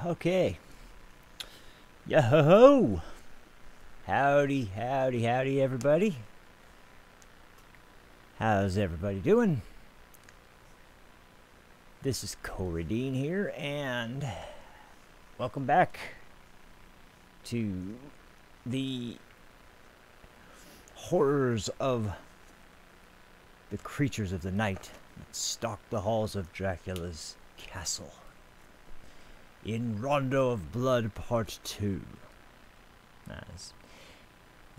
Okay. Yo-ho-ho! Howdy, howdy, howdy, everybody. How's everybody doing? This is Cory here, and welcome back to the horrors of the creatures of the night that stalk the halls of Dracula's castle. In Rondo of Blood Part 2.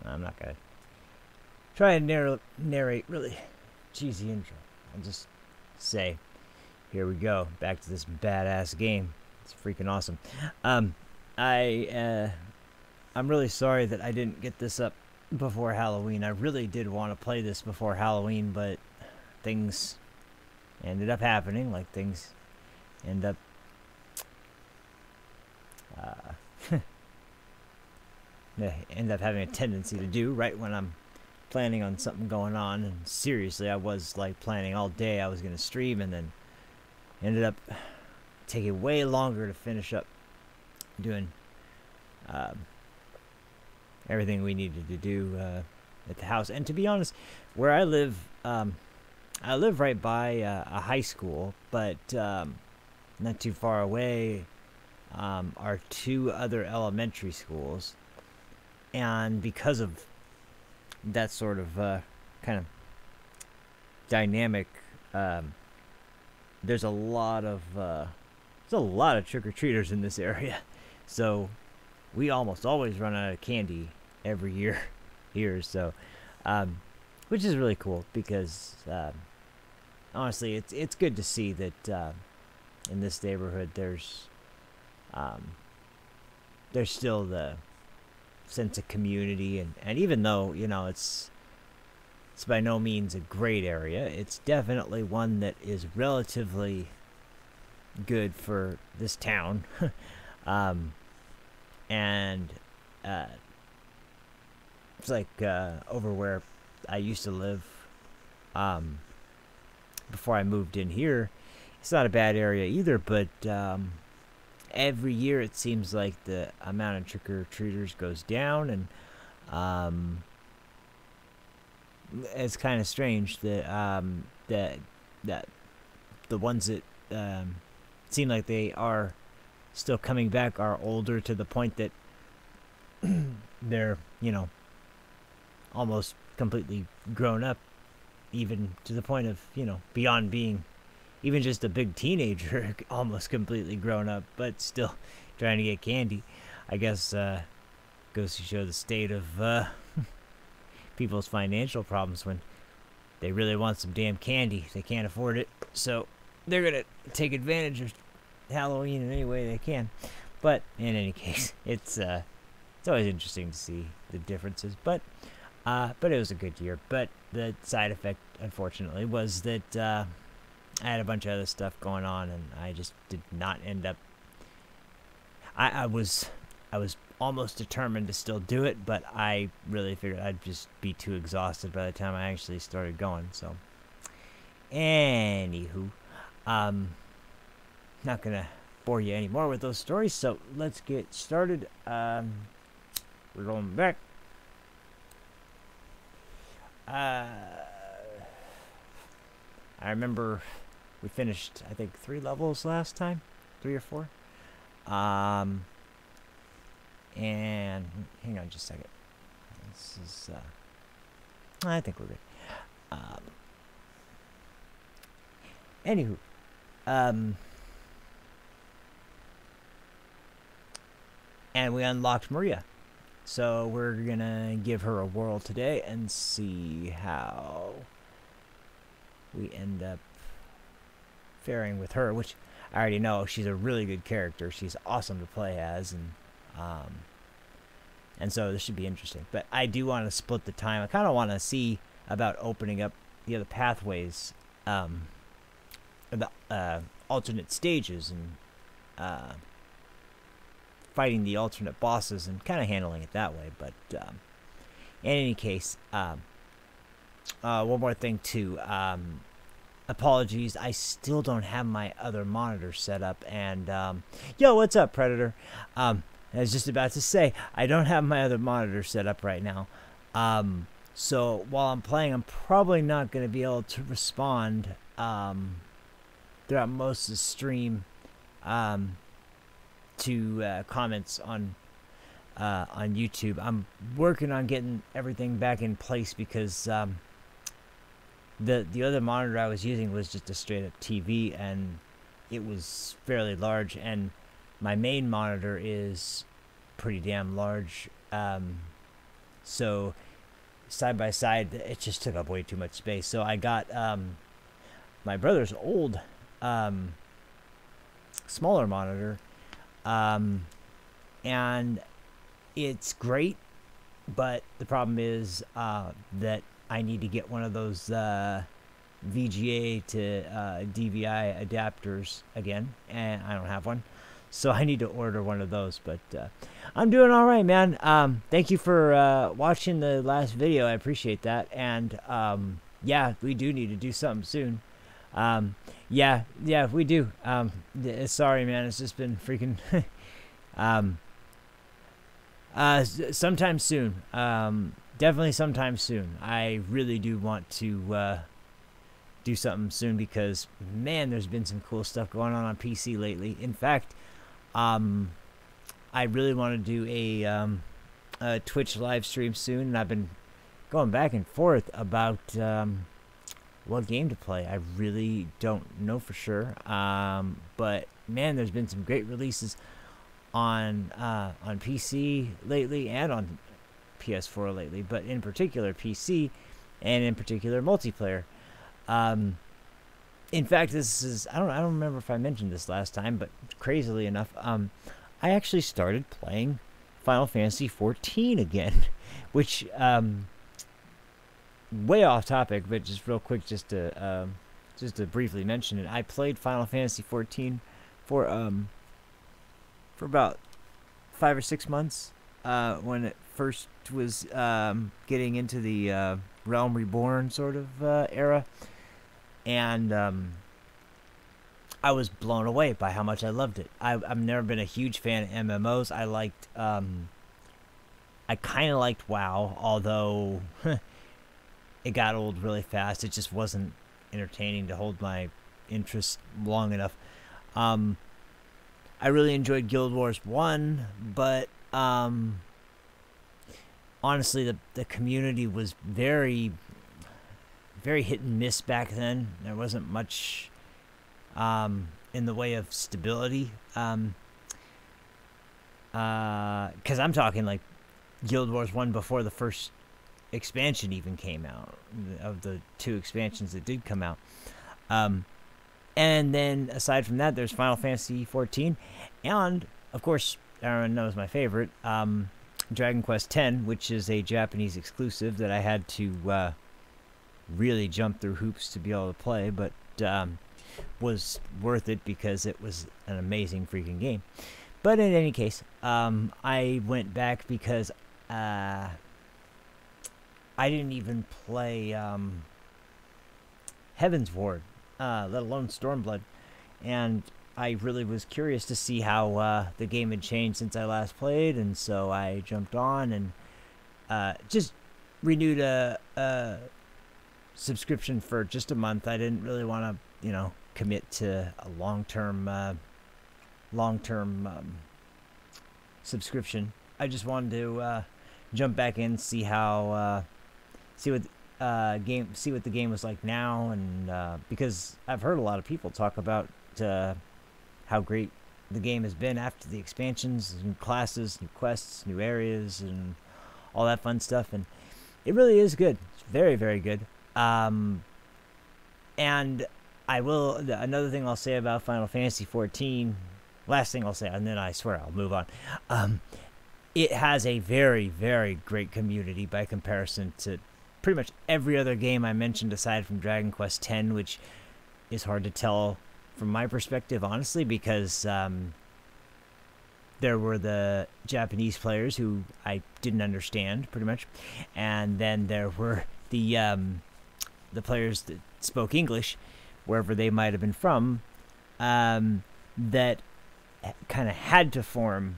I'm not gonna try and narrate really cheesy intro. I'll just say, here we go, back to this badass game. It's freaking awesome. I'm really sorry that I didn't get this up before Halloween. I really did want to play this before Halloween, but things ended up happening. Like, things end up end up having a tendency to do right when I'm planning on something going on. And seriously, I was like planning all day I was going to stream, and then ended up taking way longer to finish up doing everything we needed to do at the house. And to be honest, where I live right by a high school, but not too far away are two other elementary schools. And because of that sort of kind of dynamic, there's a lot of trick-or-treaters in this area. So we almost always run out of candy every year here. So which is really cool, because honestly, it's good to see that in this neighborhood there's still the sense of community, and even though, you know, it's by no means a great area, it's definitely one that is relatively good for this town. And it's like over where I used to live before I moved in here. It's not a bad area either, but every year it seems like the amount of trick-or-treaters goes down, and it's kind of strange that that the ones that seem like they are still coming back are older, to the point that they're, you know, almost completely grown up, even to the point of, you know, beyond being even just a big teenager, almost completely grown up, but still trying to get candy. I guess goes to show the state of people's financial problems. When they really want some damn candy, they can't afford it, so they're gonna take advantage of Halloween in any way they can. But in any case, it's always interesting to see the differences. But it was a good year. But the side effect, unfortunately, was that I had a bunch of other stuff going on, and I just did not end up. I was almost determined to still do it, but I really figured I'd just be too exhausted by the time I actually started going. So, anywho, not gonna bore you anymore with those stories. So let's get started. We're going back. I remember we finished, I think, 3 levels last time, 3 or 4. And hang on just a second. This is, I think we're good. Anywho, and we unlocked Maria. So we're gonna give her a whirl today and see how we end up faring with her, which I already know she's a really good character. She's awesome to play as, and so this should be interesting. But I do want to split the time. I kind of want to see about opening up the other pathways, the alternate stages, and fighting the alternate bosses, and kind of handling it that way. But in any case, one more thing too. apologies, I still don't have my other monitor set up. And yo, what's up, Predator? I was just about to say, I don't have my other monitor set up right now. So while I'm playing, I'm probably not going to be able to respond throughout most of the stream to comments on YouTube. I'm working on getting everything back in place because the other monitor I was using was just a straight up TV, and it was fairly large, and my main monitor is pretty damn large. So side by side, it just took up way too much space. So I got my brother's old smaller monitor, and it's great, but the problem is that I need to get one of those VGA to DVI adapters again, and I don't have one, so I need to order one of those. But I'm doing all right, man. Thank you for watching the last video. I appreciate that. And yeah, we do need to do something soon. Yeah, we do. Sorry, man. It's just been freaking sometime soon. Definitely sometime soon. I really do want to do something soon because, man, there's been some cool stuff going on PC lately. In fact, I really want to do a Twitch live stream soon, and I've been going back and forth about what game to play. I really don't know for sure, but man, there's been some great releases on PC lately and on PS4 lately, but in particular PC, and in particular multiplayer. In fact, this is I don't remember if I mentioned this last time, but crazily enough, I actually started playing Final Fantasy 14 again, which way off topic, but just real quick, just to briefly mention it. I played Final Fantasy 14 for about 5 or 6 months when it first was getting into the Realm Reborn sort of era, and I was blown away by how much I loved it. I've never been a huge fan of MMOs. I liked I kind of liked WoW, although it got old really fast. It just wasn't entertaining to hold my interest long enough. I really enjoyed Guild Wars 1, but honestly, the community was very, very hit and miss back then. There wasn't much in the way of stability. Because I'm talking like Guild Wars 1 before the first expansion even came out, of the 2 expansions that did come out. And then aside from that, there's Final Fantasy 14, and of course everyone knows my favorite, Dragon Quest X, which is a Japanese exclusive that I had to really jump through hoops to be able to play, but was worth it because it was an amazing freaking game. But in any case, I went back because I didn't even play Heaven's Ward, let alone Stormblood, and I really was curious to see how the game had changed since I last played, and so I jumped on and just renewed a subscription for just a month. I didn't really want to, commit to a long-term subscription. I just wanted to jump back in, see how see what the game was like now, and because I've heard a lot of people talk about how great the game has been after the expansions, new classes, new quests, new areas, and all that fun stuff, and it really is good. It's very, very good. And another thing I'll say about Final Fantasy 14, last thing I'll say, and then I swear I'll move on. It has a very, very great community by comparison to pretty much every other game I mentioned aside from Dragon Quest X, which is hard to tell from my perspective, honestly, because there were the Japanese players who I didn't understand, pretty much, and then there were the players that spoke English, wherever they might have been from, that kind of had to form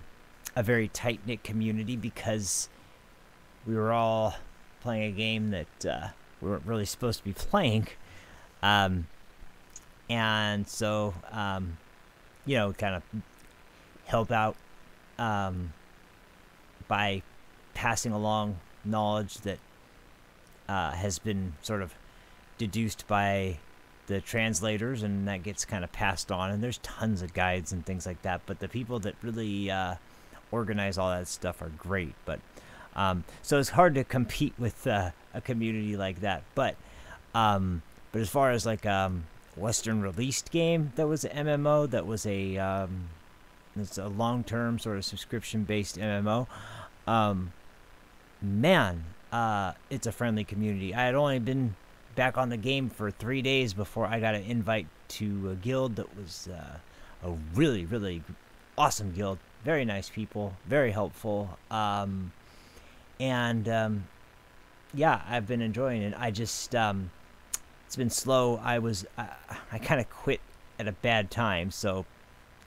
a very tight-knit community because we were all playing a game that we weren't really supposed to be playing. And so, kind of help out by passing along knowledge that has been sort of deduced by the translators, and that gets kind of passed on. And there's tons of guides and things like that, but the people that really organize all that stuff are great. But so it's hard to compete with a community like that. But as far as like Western released game that was an MMO, that was it's a long-term sort of subscription-based MMO. It's a friendly community. I had only been back on the game for 3 days before I got an invite to a guild that was a really, really awesome guild. Very nice people, very helpful. I've been enjoying it. I just it's been slow. I kind of quit at a bad time, so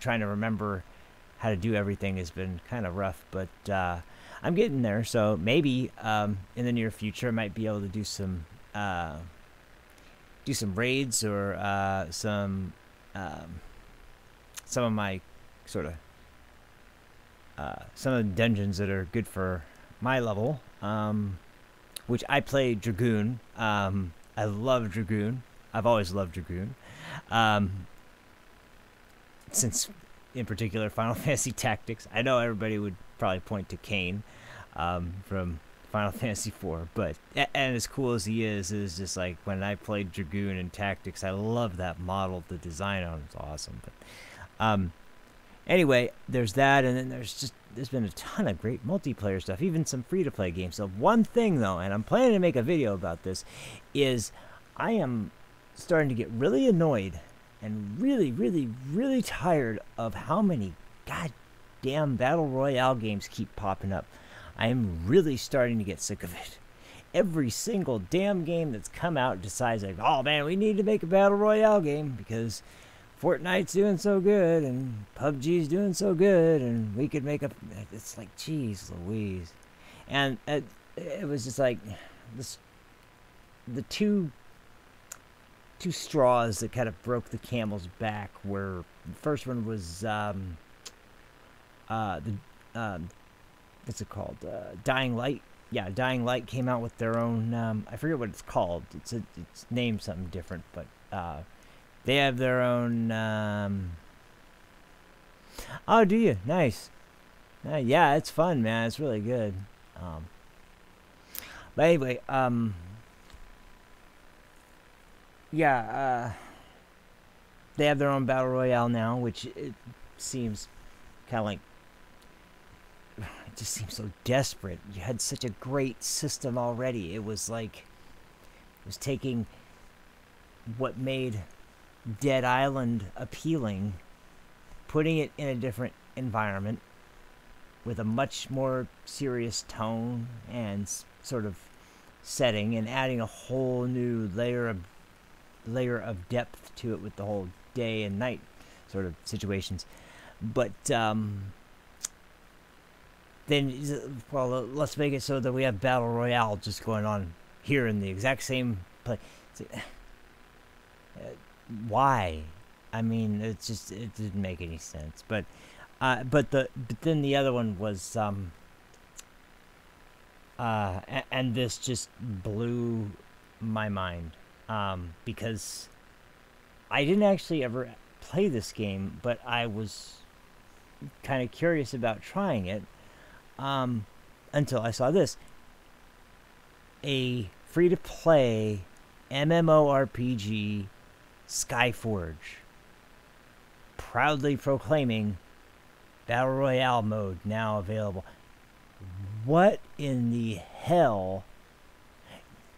trying to remember how to do everything has been kind of rough, but I'm getting there. So maybe in the near future I might be able to do some raids or some of my sort of some of the dungeons that are good for my level, which I play Dragoon. I love Dragoon. I've always loved Dragoon. Since, in particular, Final Fantasy Tactics. I know everybody would probably point to Kane from Final Fantasy IV, but and as cool as he is just like when I played Dragoon and Tactics, I love that model. The design on it's awesome. But anyway, there's that, and then there's been a ton of great multiplayer stuff, even some free-to-play games. So one thing, though, and I'm planning to make a video about this, is I am starting to get really annoyed and really, really, really tired of how many goddamn Battle Royale games keep popping up. I am really starting to get sick of it. Every single damn game that's come out decides, like, oh, man, we need to make a Battle Royale game because Fortnite's doing so good and PUBG's doing so good, and we could make a... It's like, geez Louise. And it was just like the two straws that kind of broke the camel's back were... The first one was what's it called? Dying Light. Yeah, Dying Light came out with their own... I forget what it's called. It's named something different, but... they have their own... Oh, do you? Nice. Yeah, it's fun, man. It's really good. But anyway, they have their own Battle Royale now, which it seems kind of like... It just seems so desperate. You had such a great system already. It was like... It was taking what made Dead Island appealing, putting it in a different environment with a much more serious tone and sort of setting, and adding a whole new layer of depth to it with the whole day and night sort of situations. But then, well, let's make it so that we have Battle Royale just going on here in the exact same place. Why? I mean, it didn't make any sense. But then the other one was and this just blew my mind, because I didn't actually ever play this game, but I was kind of curious about trying it until I saw this. A free-to-play MMORPG, Skyforge, proudly proclaiming Battle Royale mode now available. What in the hell?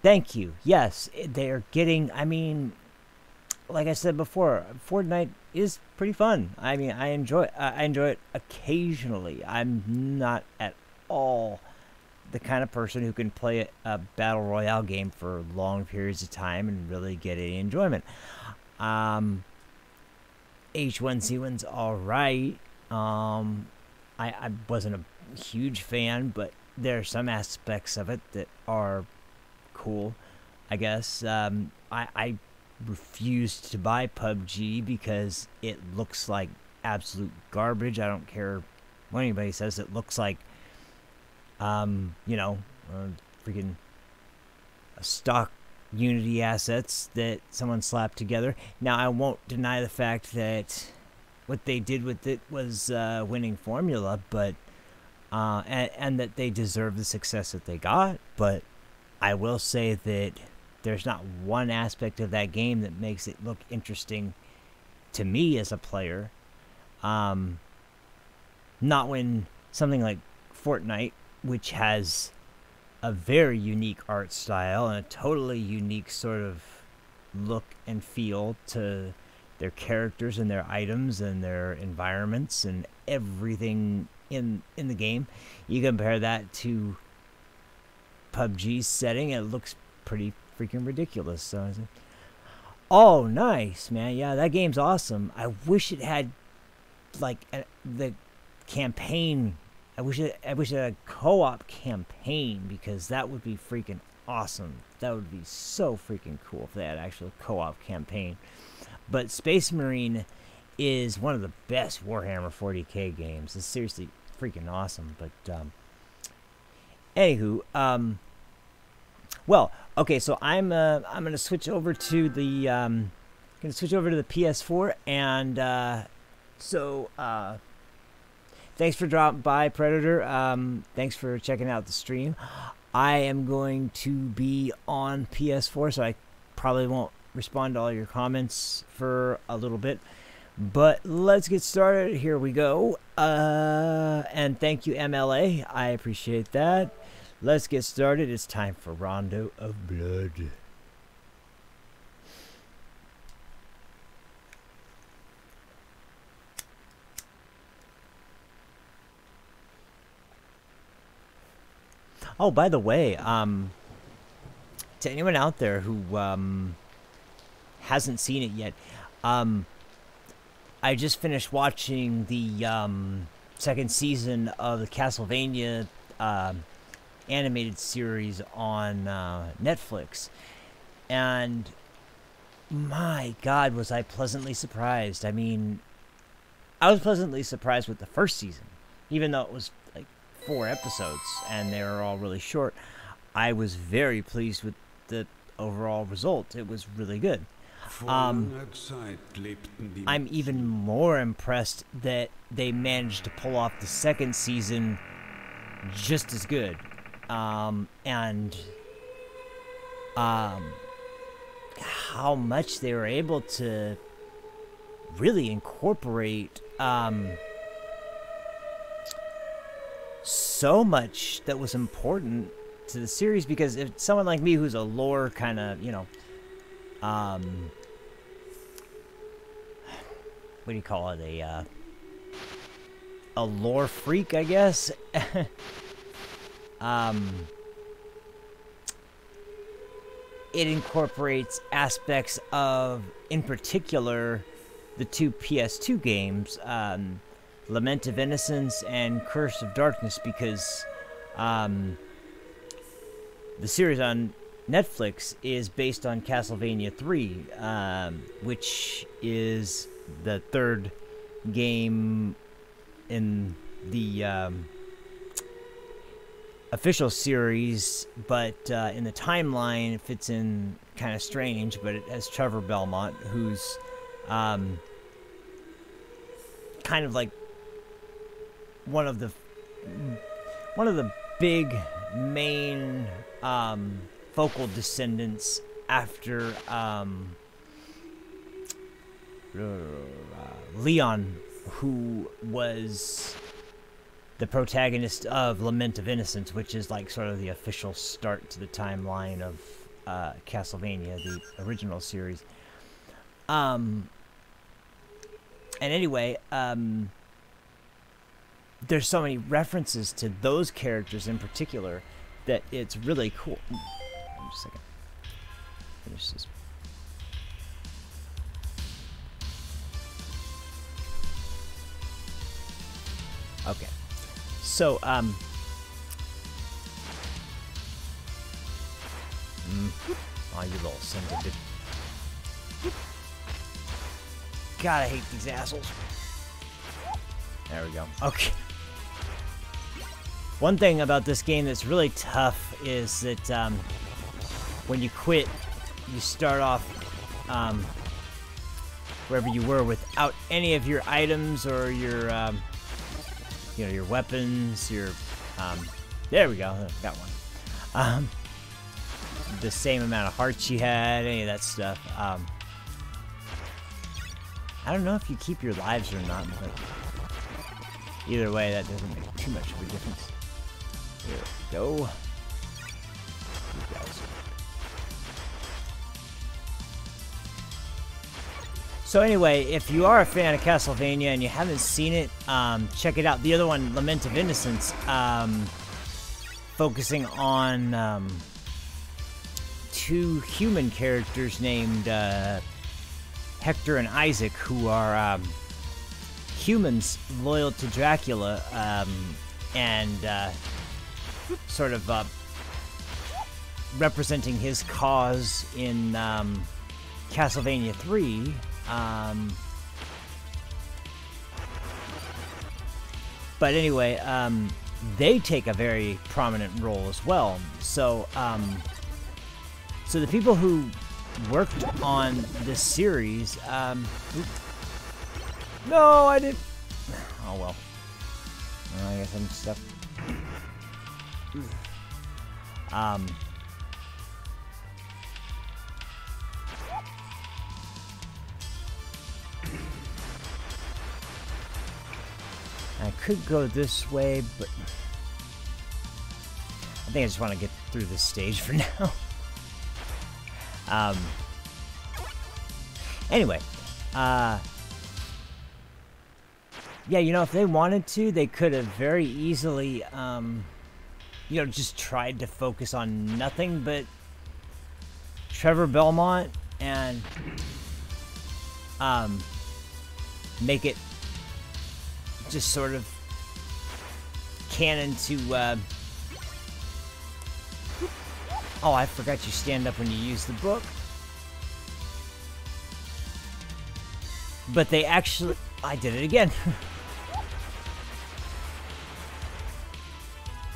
Thank you. Yes, they are getting... I mean, like I said before, Fortnite is pretty fun. I mean, I enjoy it occasionally. I'm not at all the kind of person who can play a Battle Royale game for long periods of time and really get any enjoyment. H1Z1's alright. I wasn't a huge fan, but there are some aspects of it that are cool, I guess. I refused to buy PUBG because it looks like absolute garbage. I don't care what anybody says. It looks like, freaking stock Unity assets that someone slapped together. Now, I won't deny the fact that what they did with it was winning formula, but and that they deserve the success that they got. But I will say that there's not one aspect of that game that makes it look interesting to me as a player. Not when something like Fortnite, which has a very unique art style and a totally unique sort of look and feel to their characters and their items and their environments and everything in the game. You compare that to PUBG's setting, and it looks pretty freaking ridiculous. So I said, oh, nice, man. Yeah, that game's awesome. I wish it had like the campaign. I wish it had a co-op campaign, because that would be freaking awesome. That would be so freaking cool if they had actual co-op campaign. But Space Marine is one of the best Warhammer 40k games. It's seriously freaking awesome. But anywho, well, okay, so I'm gonna switch over to the PS4, and thanks for dropping by, Predator. Thanks for checking out the stream. I am going to be on PS4, so I probably won't respond to all your comments for a little bit. But let's get started. Here we go. And thank you, MLA. I appreciate that. Let's get started. It's time for Rondo of Blood. Oh, by the way, to anyone out there who hasn't seen it yet, I just finished watching the second season of the Castlevania animated series on Netflix, and my God, was I pleasantly surprised. I mean, I was pleasantly surprised with the first season, even though it was like 4 episodes and they were all really short. I was very pleased with the overall result. It was really good. I'm even more impressed that they managed to pull off the second season just as good. And how much they were able to really incorporate so much that was important to the series. Because if someone like me, who's a lore kind of, what do you call it, a lore freak, I guess. It incorporates aspects of, in particular, the 2 PS2 games, Lament of Innocence and Curse of Darkness, because the series on Netflix is based on Castlevania 3, which is the 3rd game in the official series, but in the timeline it fits in kind of strange. But it has Trevor Belmont, who's kind of like one of the big main focal descendants after Leon, who was the protagonist of Lament of Innocence, which is like sort of the official start to the timeline of Castlevania, the original series. And anyway, there's so many references to those characters in particular that it's really cool. Just a second. Finish this. Okay. So, oh, you little son of a bitch. God, I hate these assholes. There we go. Okay. One thing about this game that's really tough is that when you quit, you start off wherever you were without any of your items or your, you know, your weapons, your, there we go, got one. The same amount of hearts you had, any of that stuff. I don't know if you keep your lives or not, but either way, that doesn't make too much of a difference. Here we go. You guys. So anyway, if you are a fan of Castlevania and you haven't seen it, check it out. The other one, Lament of Innocence, focusing on two human characters named Hector and Isaac, who are humans loyal to Dracula, and sort of representing his cause in Castlevania 3. But anyway, they take a very prominent role as well. So, so the people who worked on this series, no, I didn't. Oh well. I guess I'm stuck. I could go this way, but I think I just want to get through this stage for now. Anyway, yeah, you know, if they wanted to, they could have very easily, you know, just tried to focus on nothing but Trevor Belmont and make it just sort of canon to oh, I forgot you stand up when you use the book. But they actually, I did it again.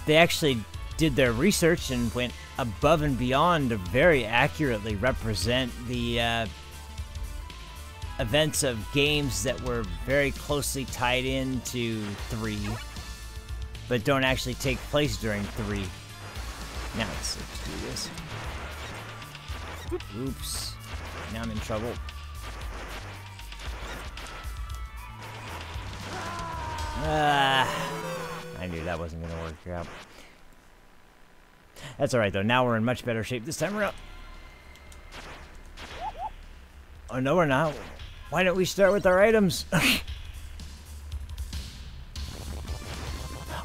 They actually did their research and went above and beyond to very accurately represent the events of games that were very closely tied into 3, but don't actually take place during 3. Now let's do this. Oops. Now I'm in trouble. I knew that wasn't going to work out. That's alright though. Now we're in much better shape this time around. Oh no, we're not. Why don't we start with our items?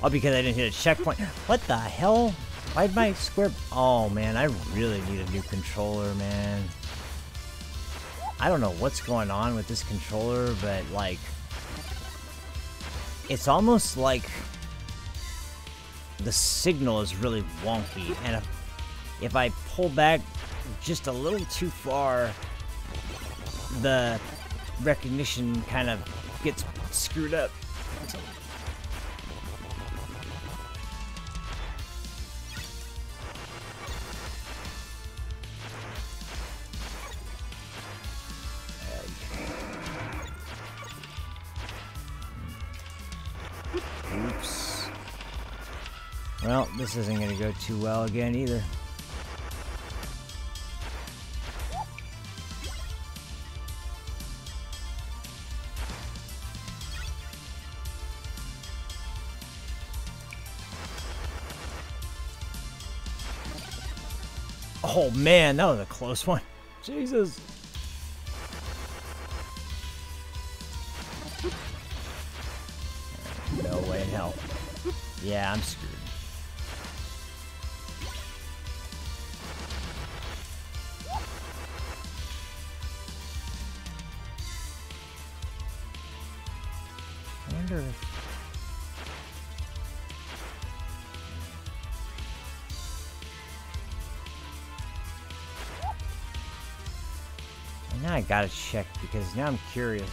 Oh, because I didn't hit a checkpoint. What the hell? Why'd my square... Oh man, I really need a new controller, man. I don't know what's going on with this controller, but like... It's almost like the signal is really wonky, and if I pull back just a little too far, the recognition kind of gets screwed up. Oops. Well, this isn't going to go too well again either. Oh man, that was a close one. Jesus. No way in hell. Yeah, I'm screwed. I wonder if... And now I gotta check because now I'm curious.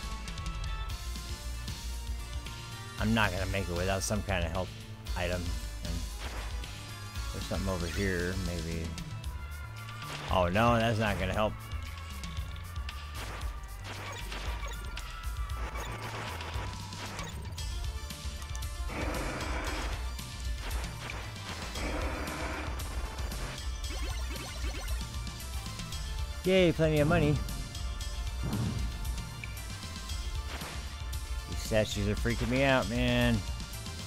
I'm not gonna make it without some kind of help item. And there's something over here, maybe. Oh no, that's not gonna help. Yay, plenty of money. These statues are freaking me out, man.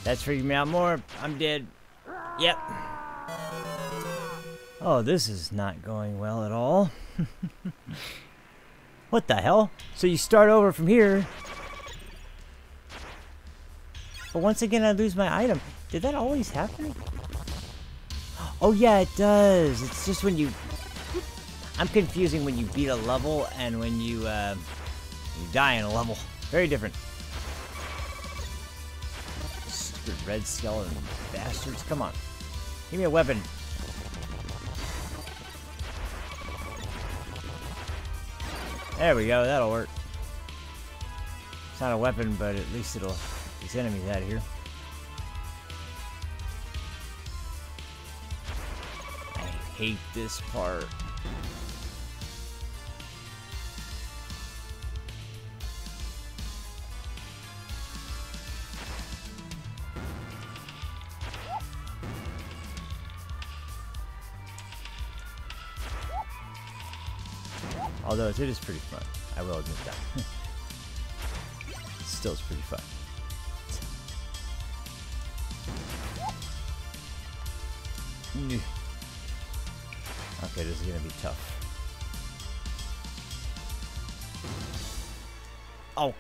That's freaking me out more. I'm dead. Yep. Oh, this is not going well at all. What the hell? So you start over from here. But once again, I lose my item. Did that always happen? Oh, yeah, it does. It's just when you... I'm confusing when you beat a level and when you die in a level. Very different. Stupid red skeleton bastards. Come on. Give me a weapon. There we go. That'll work. It's not a weapon, but at least it'll get these enemies out of here. I hate this part. Although it is pretty fun. I will admit that. Still is pretty fun. Okay, this is gonna be tough. Oh,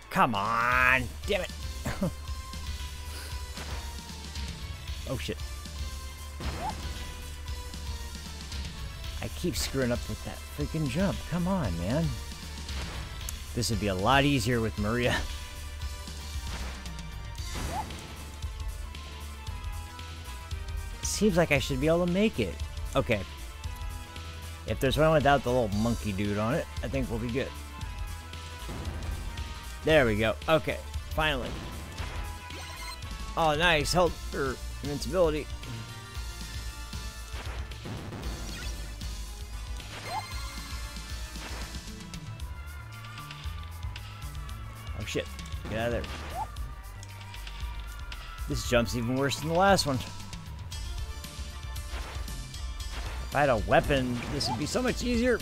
come on! Damn it! Oh shit. I keep screwing up with that freaking jump. Come on, man. This would be a lot easier with Maria. Seems like I should be able to make it. Okay. If there's one without the little monkey dude on it, I think we'll be good. There we go. Okay. Finally. Oh, nice. Health or invincibility. Oh shit. Get out of there. This jump's even worse than the last one. If I had a weapon, this would be so much easier.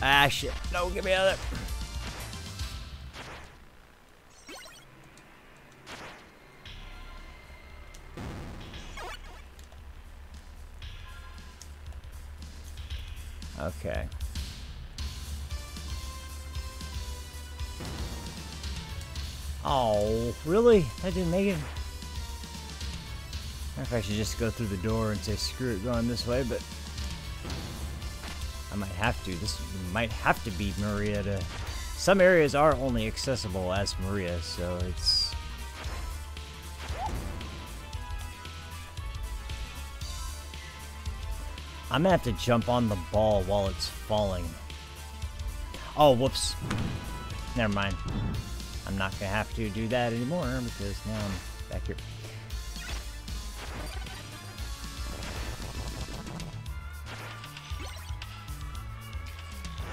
Ah, shit. No, get me out of there. Okay. Oh, really? I didn't make it. I don't know if I should just go through the door and say screw it going this way, but I might have to. This might have to be Maria to... Some areas are only accessible as Maria, so it's... I'm gonna have to jump on the ball while it's falling. Oh, whoops. Never mind. I'm not gonna have to do that anymore because now I'm back here.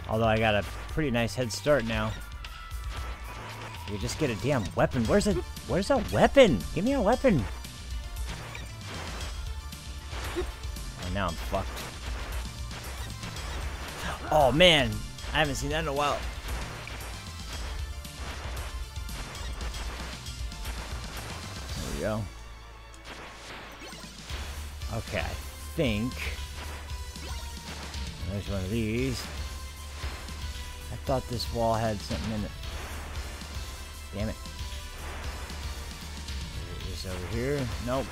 Although I got a pretty nice head start now. You just get a damn weapon. Where's a weapon? Give me a weapon. Oh, now I'm fucked. Oh man, I haven't seen that in a while. There we go. Okay, I think there's one of these. I thought this wall had something in it. Damn it. Is this over here? Nope.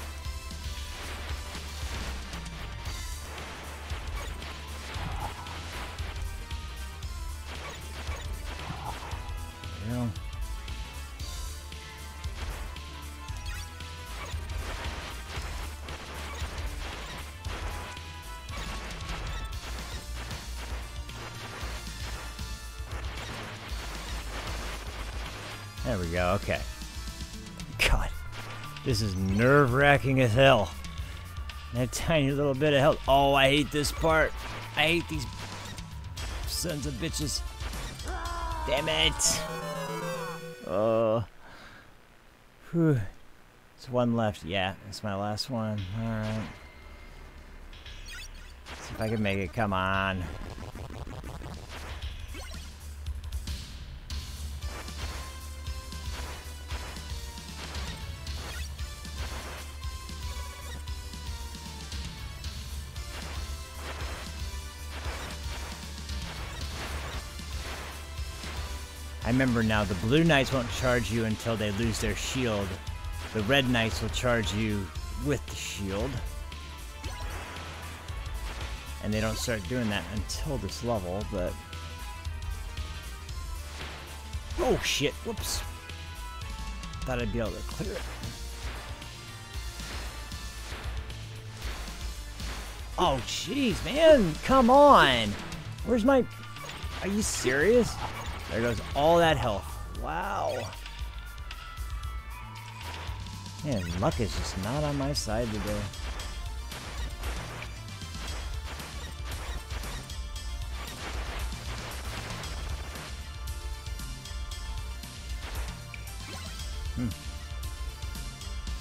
There we go. There we go, okay. God, this is nerve-wracking as hell. That tiny little bit of health. Oh, I hate this part. I hate these sons of bitches. Damn it. Oh. Whew. There's one left. Yeah, that's my last one. Alright. See if I can make it. Come on. I remember now, the blue knights won't charge you until they lose their shield. The red knights will charge you with the shield. And they don't start doing that until this level, but... Oh shit, whoops. Thought I'd be able to clear it. Oh jeez, man, come on! Where's my... Are you serious? There goes all that health. Wow. Man, luck is just not on my side today.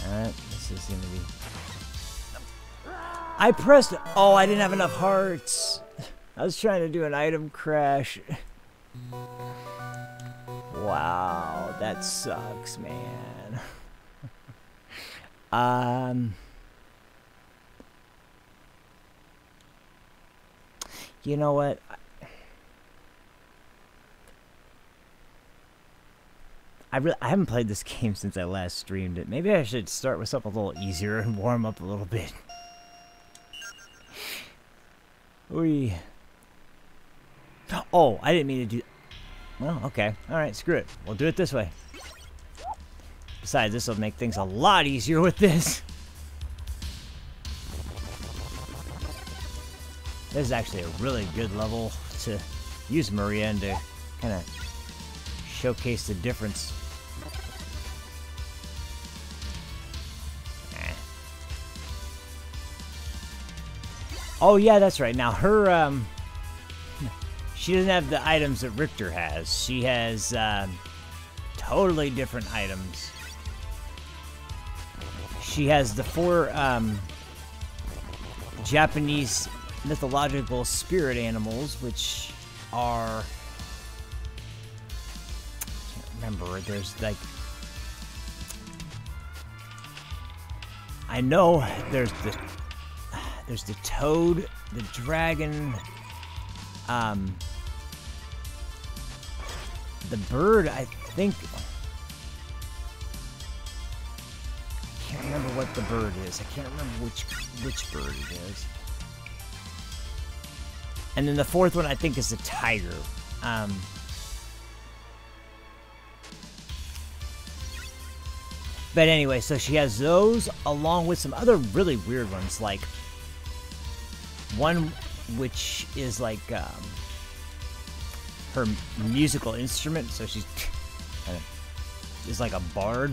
Alright, this is gonna be... I pressed... Oh, I didn't have enough hearts. I was trying to do an item crash. Wow, that sucks, man. You know what? I haven't played this game since I last streamed it. Maybe I should start with something a little easier and warm up a little bit. Ooh. Oh, I didn't mean to do... Well, okay. Alright, screw it. We'll do it this way. Besides, this will make things a lot easier with this. This is actually a really good level to use Maria and to kind of showcase the difference. Oh yeah, that's right. Now her, she doesn't have the items that Richter has. She has totally different items. She has the 4 Japanese mythological spirit animals, which are... I can't remember. There's like... I know there's the toad, the dragon, the bird, I think... I can't remember what the bird is. I can't remember which bird it is. And then the 4th one, I think, is the tiger. But anyway, so she has those along with some other really weird ones, like one which is like her musical instrument, so she's is like a bard.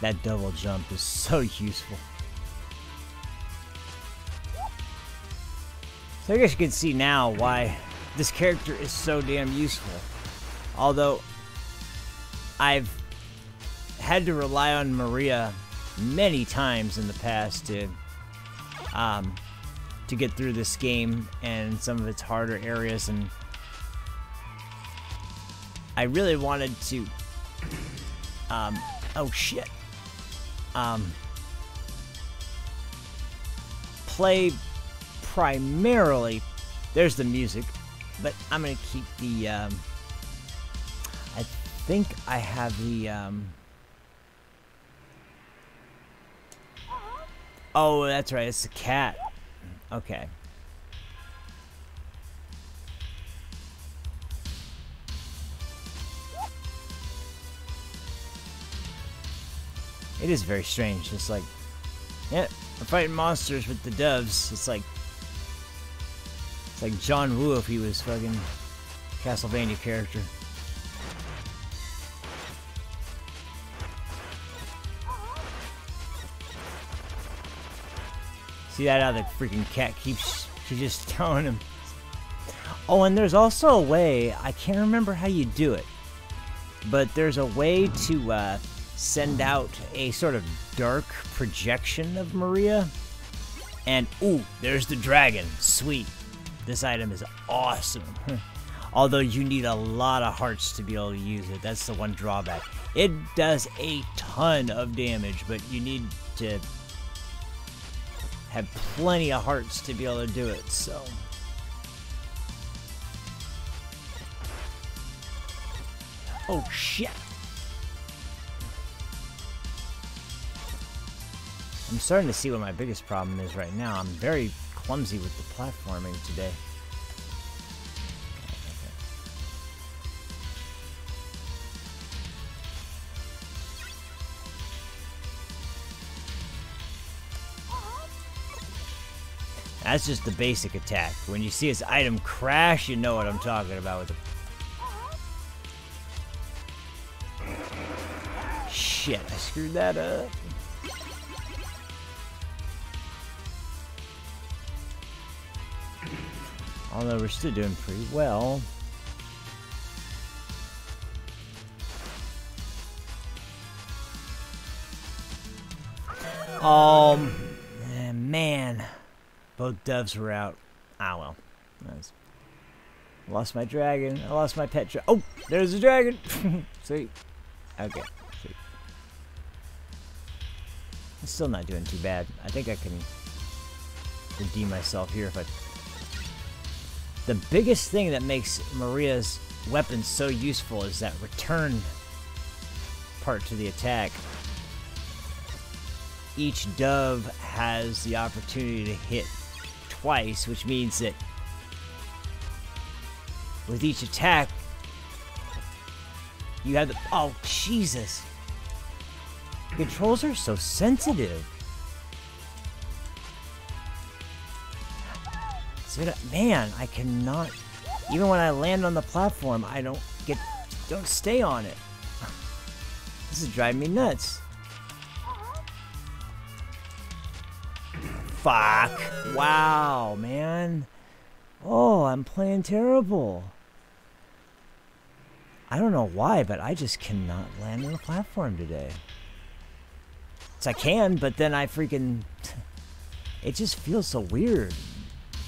That double jump is so useful. So I guess you can see now why this character is so damn useful. Although I've had to rely on Maria many times in the past to get through this game and some of its harder areas, and I really wanted to oh shit, play primarily, there's the music, but I'm gonna keep the I think I have the oh, that's right, it's the cat. Okay. It is very strange. It's like, yeah, we're fighting monsters with the doves. It's like, It's like John Woo if he was fucking Castlevania character. See that how the freaking cat keeps, she's just telling him. Oh, and there's also a way, I can't remember how you do it, but there's a way to send out a sort of dark projection of Maria. And, ooh, there's the dragon. Sweet. This item is awesome. Although you need a lot of hearts to be able to use it. That's the one drawback. It does a ton of damage, but you need to have plenty of hearts to be able to do it, so. Oh, shit. I'm starting to see what my biggest problem is right now. I'm very clumsy with the platforming today. That's just the basic attack. When you see his item crash, you know what I'm talking about with the... Shit, I screwed that up. Although we're still doing pretty well. Man. Both doves were out. Ah, well. Nice. Lost my dragon. I lost my pet dragon. Oh, there's a dragon. Sweet. Okay. Sweet. I'm still not doing too bad. I think I can redeem myself here if I... The biggest thing that makes Maria's weapon so useful is that return part to the attack. Each dove has the opportunity to hit twice, which means that with each attack, you have the... Oh, Jesus. The controls are so sensitive. Man, I cannot... Even when I land on the platform, I don't stay on it. This is driving me nuts. Fuck. Wow, man. Oh, I'm playing terrible. I don't know why, but I just cannot land on the platform today. So I can, but then I freaking... It just feels so weird.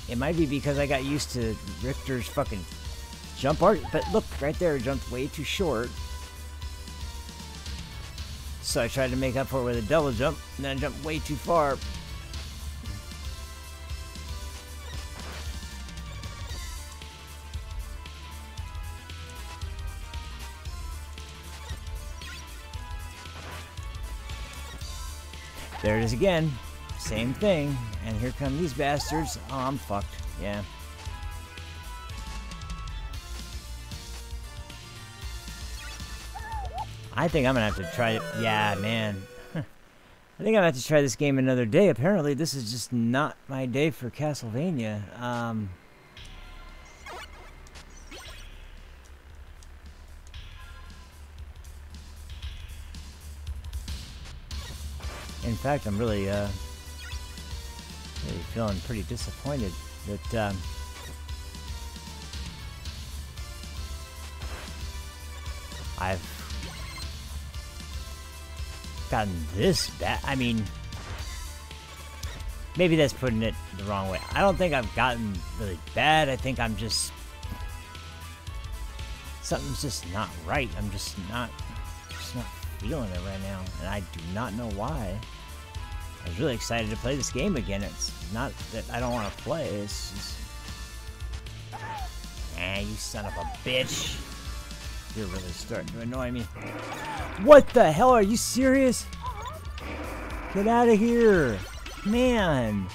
It might be because I got used to Richter's fucking jump art, but look, right there, it jumped way too short. So I tried to make up for it with a double jump, and then I jumped way too far. There it is again. Same thing. And here come these bastards. Oh, I'm fucked. Yeah. I think I'm gonna have to try it. Yeah, man. I think I'm gonna have to try this game another day. Apparently, this is just not my day for Castlevania. In fact, I'm really feeling pretty disappointed that I've gotten this bad. I mean, maybe that's putting it the wrong way. I don't think I've gotten really bad. I think I'm just... Something's just not right. I'm just not feeling it right now. And I do not know why. I was really excited to play this game again. It's not that I don't want to play. It's just... Ah, you son of a bitch. You're really starting to annoy me. What the hell? Are you serious? Get out of here. Man.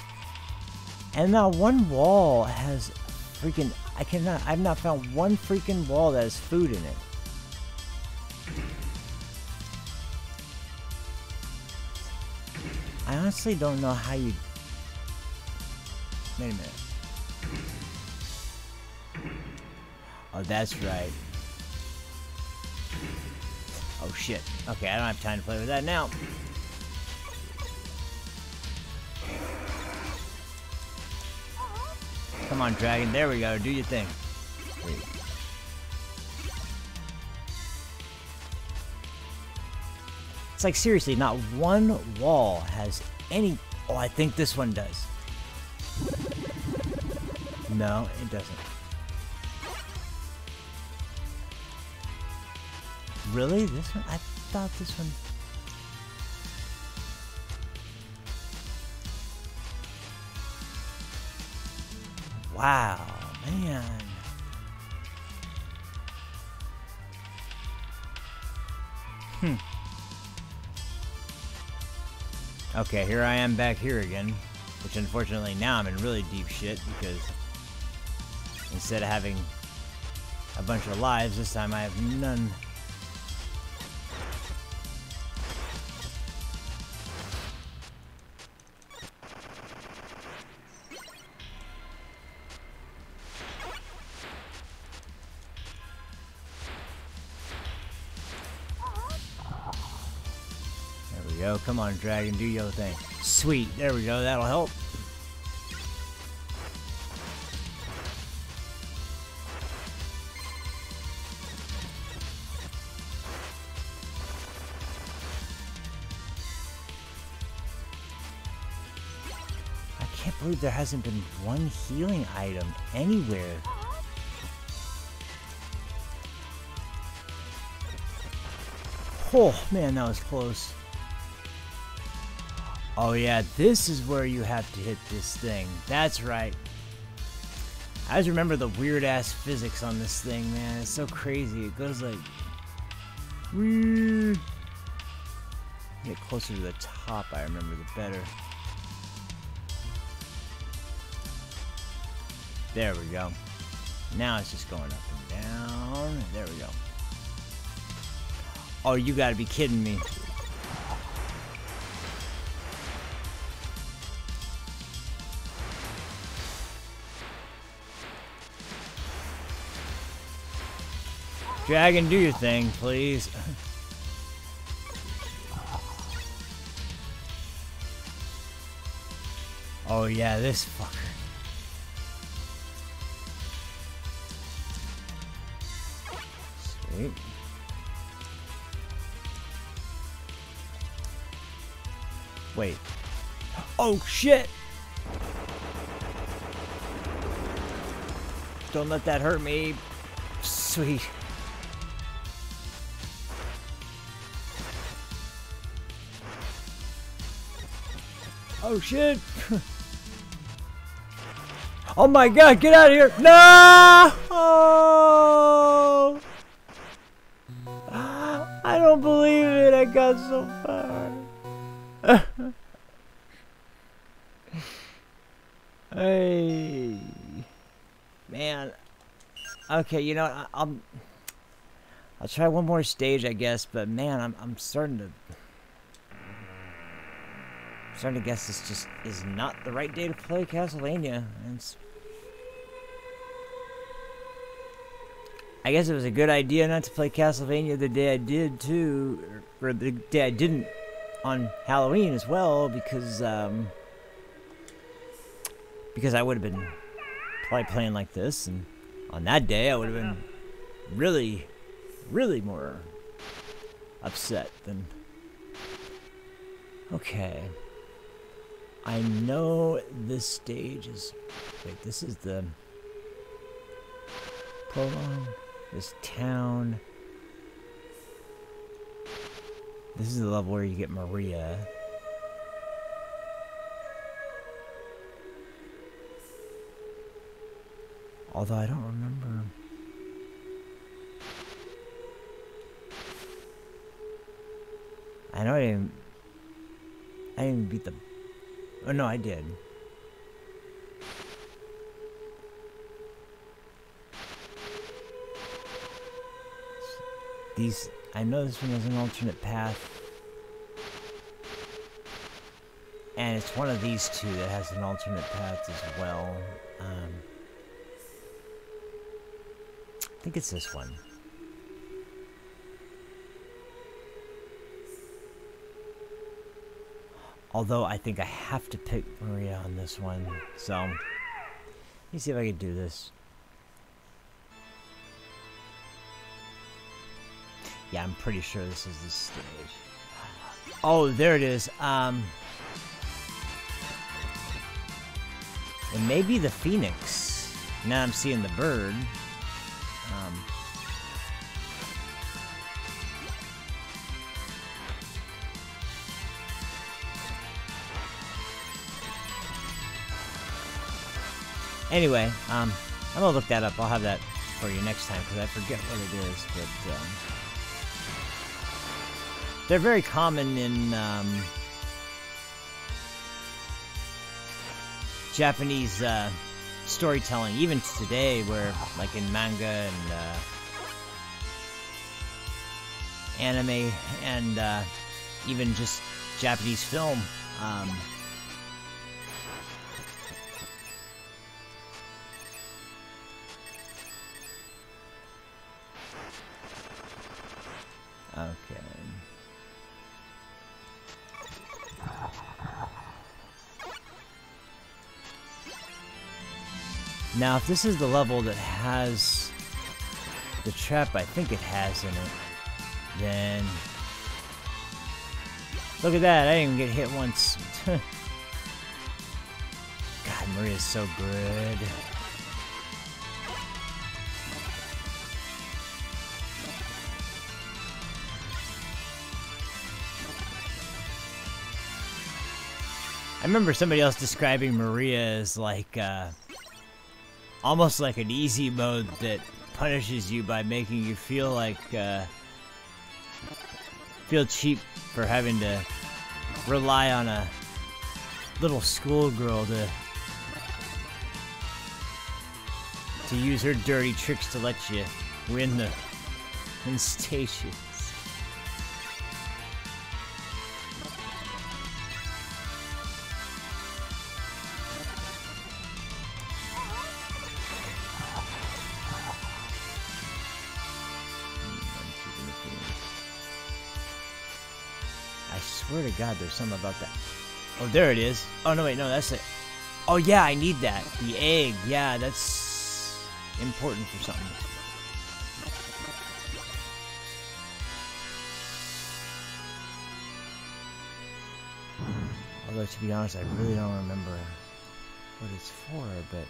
And now one wall has freaking... I've not found one freaking wall that has food in it. I honestly don't know how you... Wait a minute. Oh, that's right. Oh, shit. Okay, I don't have time to play with that now. Come on, dragon. There we go. Do your thing. Wait. It's like, seriously, not one wall has any... Oh, I think this one does. No, it doesn't. Really? This one? I thought this one... Wow, man. Okay, here I am back here again. Which unfortunately now I'm in really deep shit because instead of having a bunch of lives, this time I have none. Go. Come on, dragon, do your thing. Sweet, there we go, that'll help. I can't believe there hasn't been one healing item anywhere. Oh, man, that was close. Oh yeah, this is where you have to hit this thing. That's right. I just remember the weird-ass physics on this thing, man. It's so crazy. It goes like... Get closer to the top, I remember, the better. There we go. Now it's just going up and down. There we go. Oh, you gotta be kidding me. Dragon, do your thing, please. Oh yeah, this fucker. Sweet. Wait. Oh shit! Don't let that hurt me. Sweet. Oh shit! Oh my god, get out of here! No! Oh! I don't believe it, I got so far. Hey. Man. Okay, you know, I'll try one more stage, I guess, but man, I'm starting to guess this just is not the right day to play Castlevania. I guess it was a good idea not to play Castlevania the day I did too, or the day I didn't on Halloween as well, because I would have been probably playing like this, and on that day I would have been really, really more upset than... Okay. I know this stage is... Wait, this is the... prologue? This town... This is the level where you get Maria. Although I don't remember... I know I didn't beat the... Oh, no, I did. These... I know this one has an alternate path. And it's one of these two that has an alternate path as well. think it's this one. Although I think I have to pick Maria on this one. So, let me see if I can do this. Yeah, I'm pretty sure this is the stage. Oh, there it is. It may be the Phoenix. Now I'm seeing the bird. Anyway, I'm gonna look that up. I'll have that for you next time because I forget what it is. But they're very common in Japanese storytelling, even today, where like in manga and anime and even just Japanese film. Okay. Now, if this is the level that has the trap I think it has in it, then... Look at that, I didn't even get hit once. God, Maria's so good. I remember somebody else describing Maria as like, almost like an easy mode that punishes you by making you feel like, feel cheap for having to rely on a little schoolgirl to use her dirty tricks to let you win the stations. I swear to God, there's something about that. Oh, there it is. Oh, no, wait, no, that's it. Oh, yeah, I need that. The egg. Yeah, that's important for something. Although, to be honest, I really don't remember what it's for, but...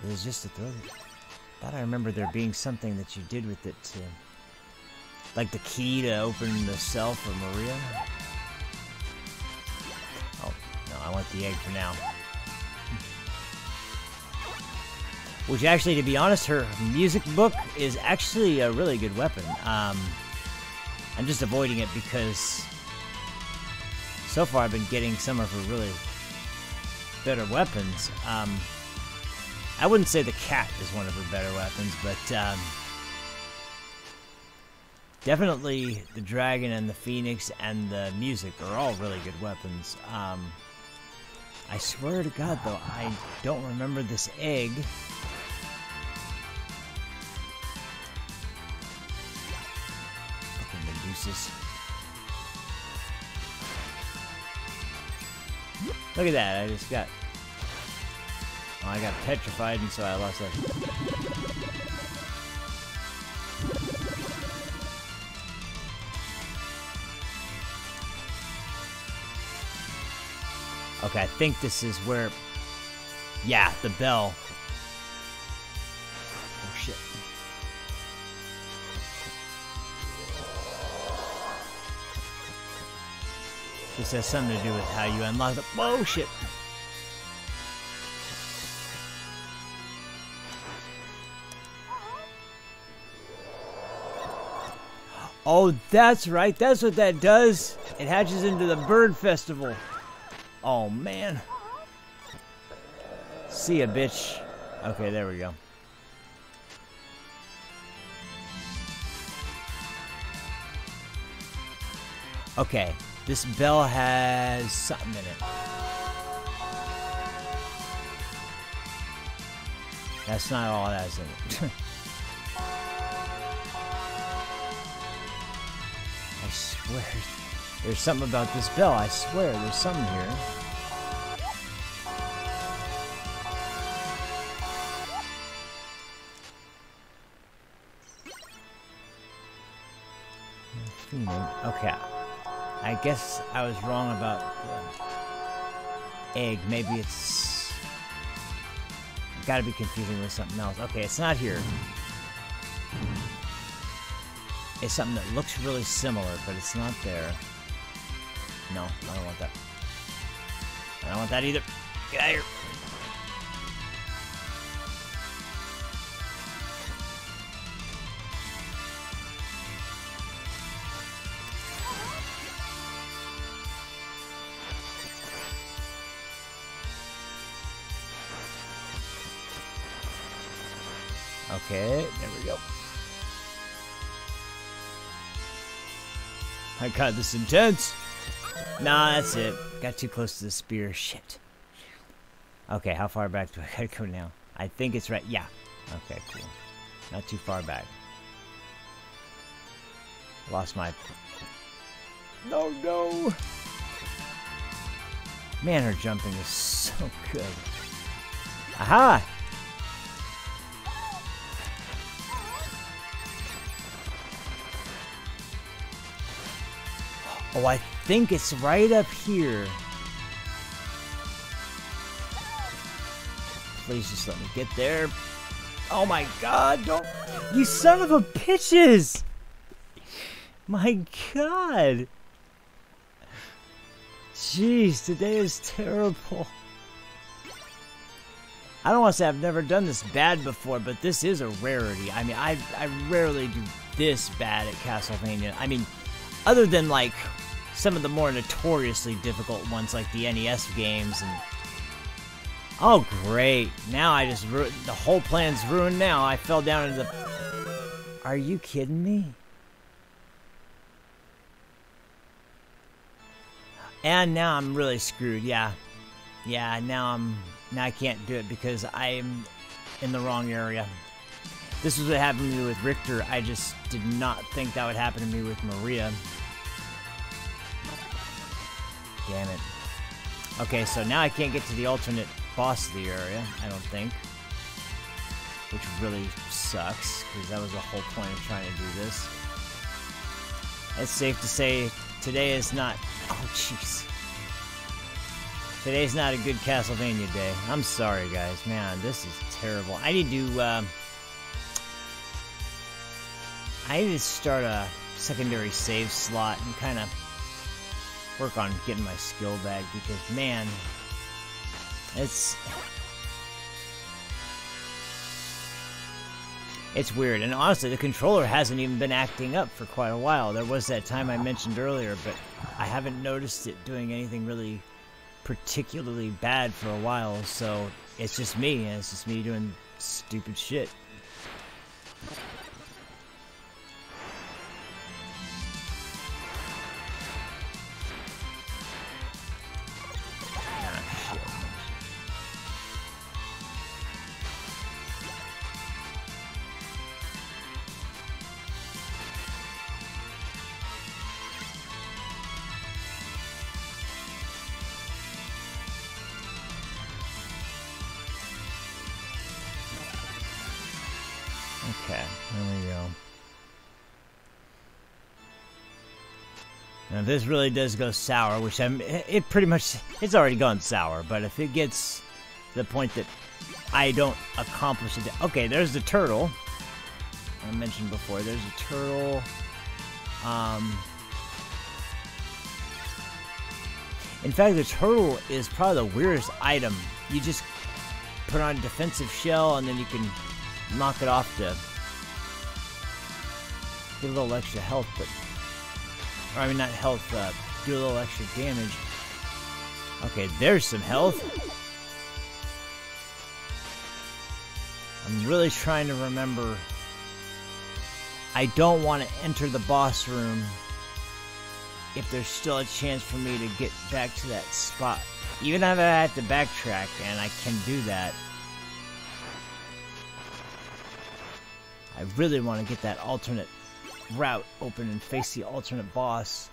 It was just a throw. I thought I remember there being something that you did with it to... Like the key to open the cell for Maria? Oh, no, I want the egg for now. Which actually, to be honest, her music book is actually a really good weapon. I'm just avoiding it because so far I've been getting some of her really better weapons. I wouldn't say the cat is one of her better weapons, but definitely the dragon and the phoenix and the music are all really good weapons. I swear to God, though, I don't remember this egg. Fucking Medusa's. Look at that, I just got... Oh, I got petrified, and so I lost that. Okay, I think this is where... Yeah, the bell. Oh, shit. This has something to do with how you unlock the... Whoa, shit. Oh, that's right. That's what that does. It hatches into the bird festival. Oh, man. See ya, bitch. Okay, there we go. Okay, this bell has something in it. That's not all that is in it. I swear. There's something about this bell. I swear there's something here. Okay. I guess I was wrong about the egg. Maybe it's... Gotta be confusing with something else. Okay, it's not here. It's something that looks really similar, but it's not there. No, I don't want that. I don't want that either. Get out of here. Okay, there we go. My god, this is intense. Nah, that's it. Got too close to the spear. Shit. Okay, how far back do I gotta go now? I think it's right. Yeah. Okay, cool. Not too far back. Lost my... No, no! Man, her jumping is so good. Aha! Oh, I think it's right up here. Please just let me get there. Oh my god, don't... You son of a bitches! My god! Jeez, today is terrible. I don't want to say I've never done this bad before, but this is a rarity. I mean, I rarely do this bad at Castlevania. I mean, other than, like, some of the more notoriously difficult ones, like the NES games, and... Oh, great. Now I just ruined... The whole plan's ruined now. I fell down into the... Are you kidding me? And now I'm really screwed, yeah. Yeah, now I can't do it because I'm in the wrong area. This is what happened to me with Richter. I just did not think that would happen to me with Maria. Damn it. Okay, so now I can't get to the alternate boss of the area, I don't think. Which really sucks, because that was the whole point of trying to do this. It's safe to say today is not... Oh, jeez. Today's not a good Castlevania day. I'm sorry, guys. Man, this is terrible. I need to start a secondary save slot and kind of work on getting my skill back, because, man, it's weird. And honestly, the controller hasn't even been acting up for quite a while. There was that time I mentioned earlier, but I haven't noticed it doing anything really particularly bad for a while, so it's just me, and it's just me doing stupid shit. Okay, there we go. Now, if this really does go sour, which it pretty much, it's already gone sour, but if it gets to the point that I don't accomplish it... Okay, there's the turtle. I mentioned before, there's a turtle. In fact, the turtle is probably the weirdest item. You just put on a defensive shell, and then you can knock it off to get a little extra health, but... Or, I mean, not health, do a little extra damage. Okay, there's some health. I'm really trying to remember... I don't want to enter the boss room if there's still a chance for me to get back to that spot. Even if I have to backtrack, and I can do that. I really want to get that alternate route open and face the alternate boss.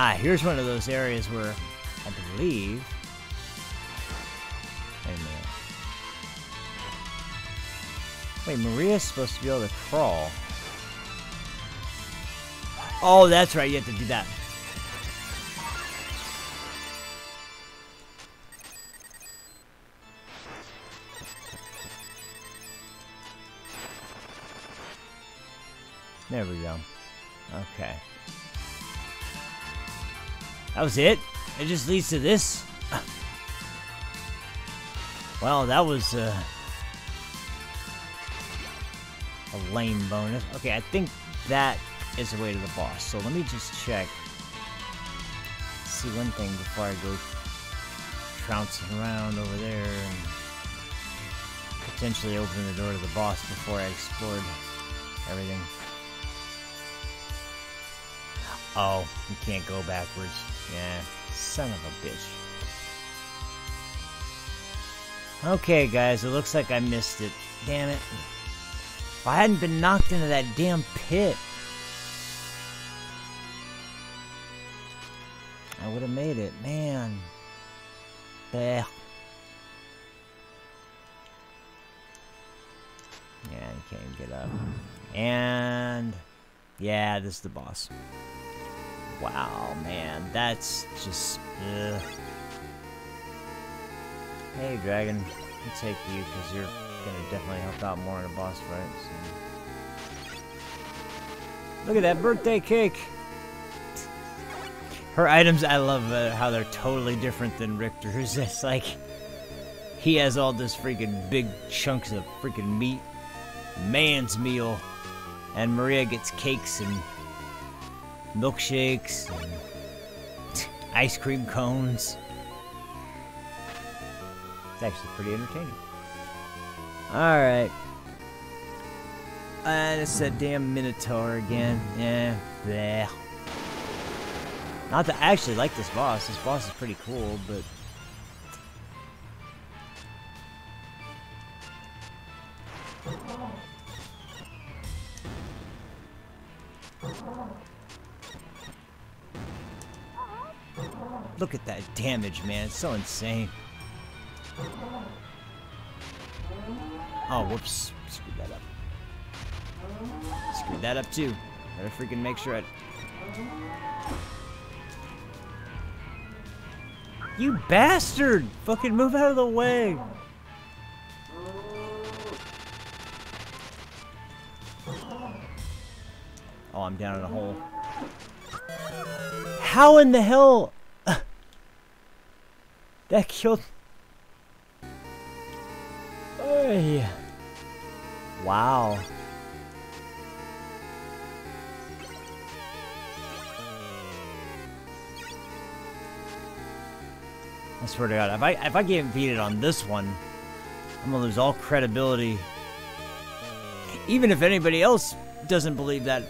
Ah, here's one of those areas where I believe... Wait a minute. Wait, Maria's supposed to be able to crawl. Oh, that's right, you have to do that. There we go. Okay. That was it? It just leads to this? Well, that was a lame bonus. Okay, I think that is the way to the boss. So let me just check. See one thing before I go trouncing around over there and potentially open the door to the boss before I explored everything. Oh, you can't go backwards. Yeah, son of a bitch. Okay, guys, it looks like I missed it. Damn it. If I hadn't been knocked into that damn pit, I would have made it. Man. Blech. Yeah, you can't even get up. And... yeah, this is the boss. Wow, man, that's just... Hey, Dragon, I'll take you, because you're gonna definitely help out more in a boss fight. So. Look at that birthday cake! Her items, I love how they're totally different than Richter's. It's like, he has all this freaking big chunks of freaking meat. Man's meal. And Maria gets cakes and milkshakes and ice cream cones. It's actually pretty entertaining. Alright. And it's that damn Minotaur again. Yeah. Bleh. Not that I actually like this boss. This boss is pretty cool, but... look at that damage, man. It's so insane. Oh, whoops. Screwed that up. Screwed that up, too. Gotta freaking make sure I... You bastard! Fucking move out of the way! Oh, I'm down in a hole. How in the hell... that killed... Oy. Wow. I swear to God, if I get defeated on this one, I'm gonna lose all credibility. Even if anybody else doesn't believe that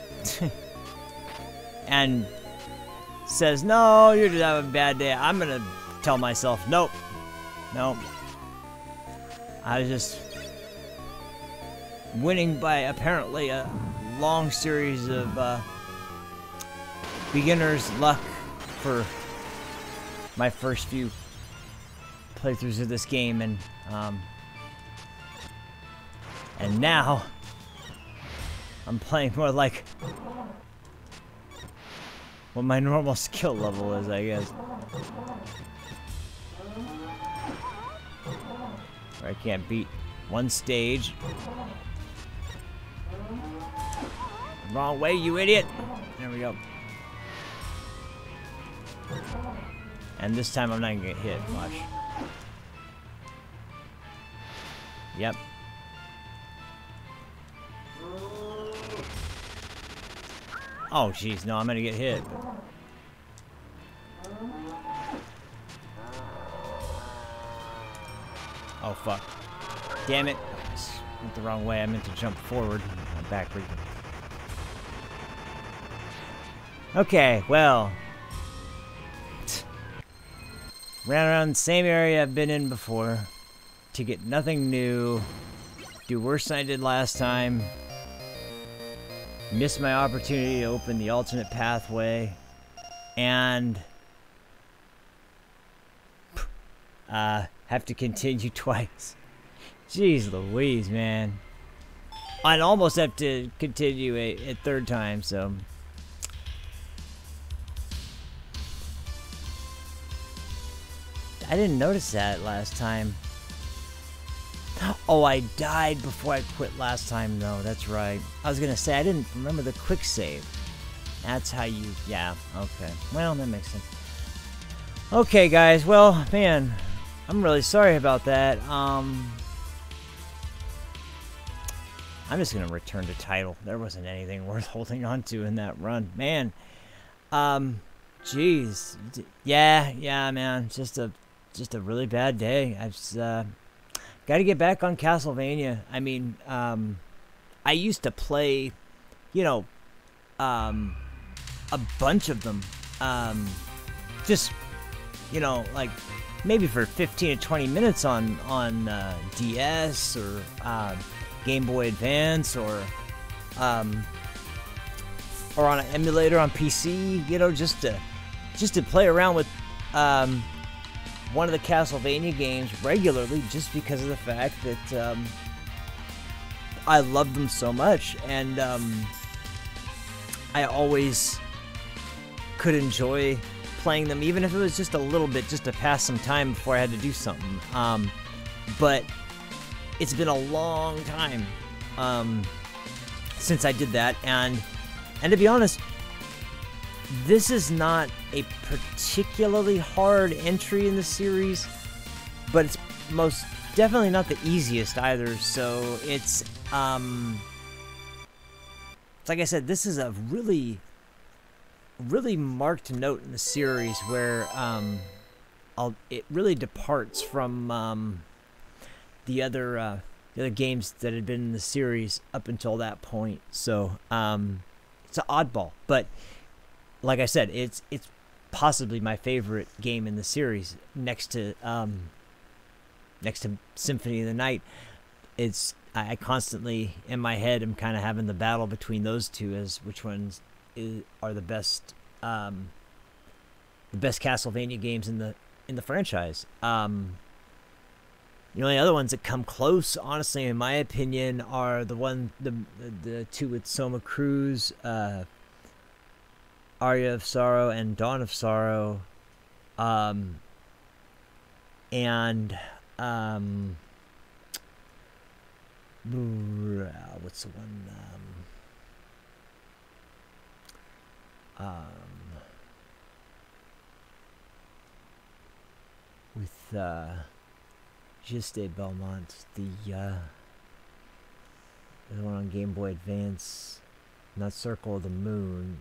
and says, no, you're just having a bad day, I'm gonna tell myself, nope. Nope. I was just winning by apparently a long series of beginner's luck for my first few playthroughs of this game, and now I'm playing more like what my normal skill level is, I guess. Where I can't beat one stage. Wrong way, you idiot! There we go. And this time I'm not gonna get hit much. Yep. Oh, jeez, no, I'm gonna get hit. fuck. Damn it. I went the wrong way. I meant to jump forward. Backward. Okay, well. Ran around the same area I've been in before. To get nothing new. Do worse than I did last time. Missed my opportunity to open the alternate pathway. And have to continue twice. Jeez Louise, man. I'd almost have to continue a third time, so. I didn't notice that last time. Oh, I died before I quit last time, though. That's right. I was gonna say, I didn't remember the quick save. That's how you, yeah, okay. Well, that makes sense. Okay, guys, well, man, I'm really sorry about that. I'm just gonna return to title. There wasn't anything worth holding on to in that run. Man, jeez. Yeah, man, just a really bad day. I've just, got to get back on Castlevania. I mean, I used to play, you know, a bunch of them. Just, you know, like maybe for 15 to 20 minutes on DS or Game Boy Advance or on an emulator on PC. You know, just to play around with one of the Castlevania games regularly, just because of the fact that I love them so much, and I always could enjoy playing them, even if it was just a little bit, just to pass some time before I had to do something. But it's been a long time since I did that, and to be honest, this is not a particularly hard entry in the series, but it's most definitely not the easiest either. So it's like I said, this is a really marked note in the series where it really departs from the other games that had been in the series up until that point. So it's an oddball, but like I said, it's possibly my favorite game in the series, next to Symphony of the Night. I constantly in my head am kind of having the battle between those two as which ones are the best Castlevania games in the franchise. The only other ones that come close, honestly, in my opinion, are the two with Soma Cruz, Aria of Sorrow and Dawn of Sorrow, and what's the one? With Juste Belmont, the one on Game Boy Advance, not Circle of the Moon.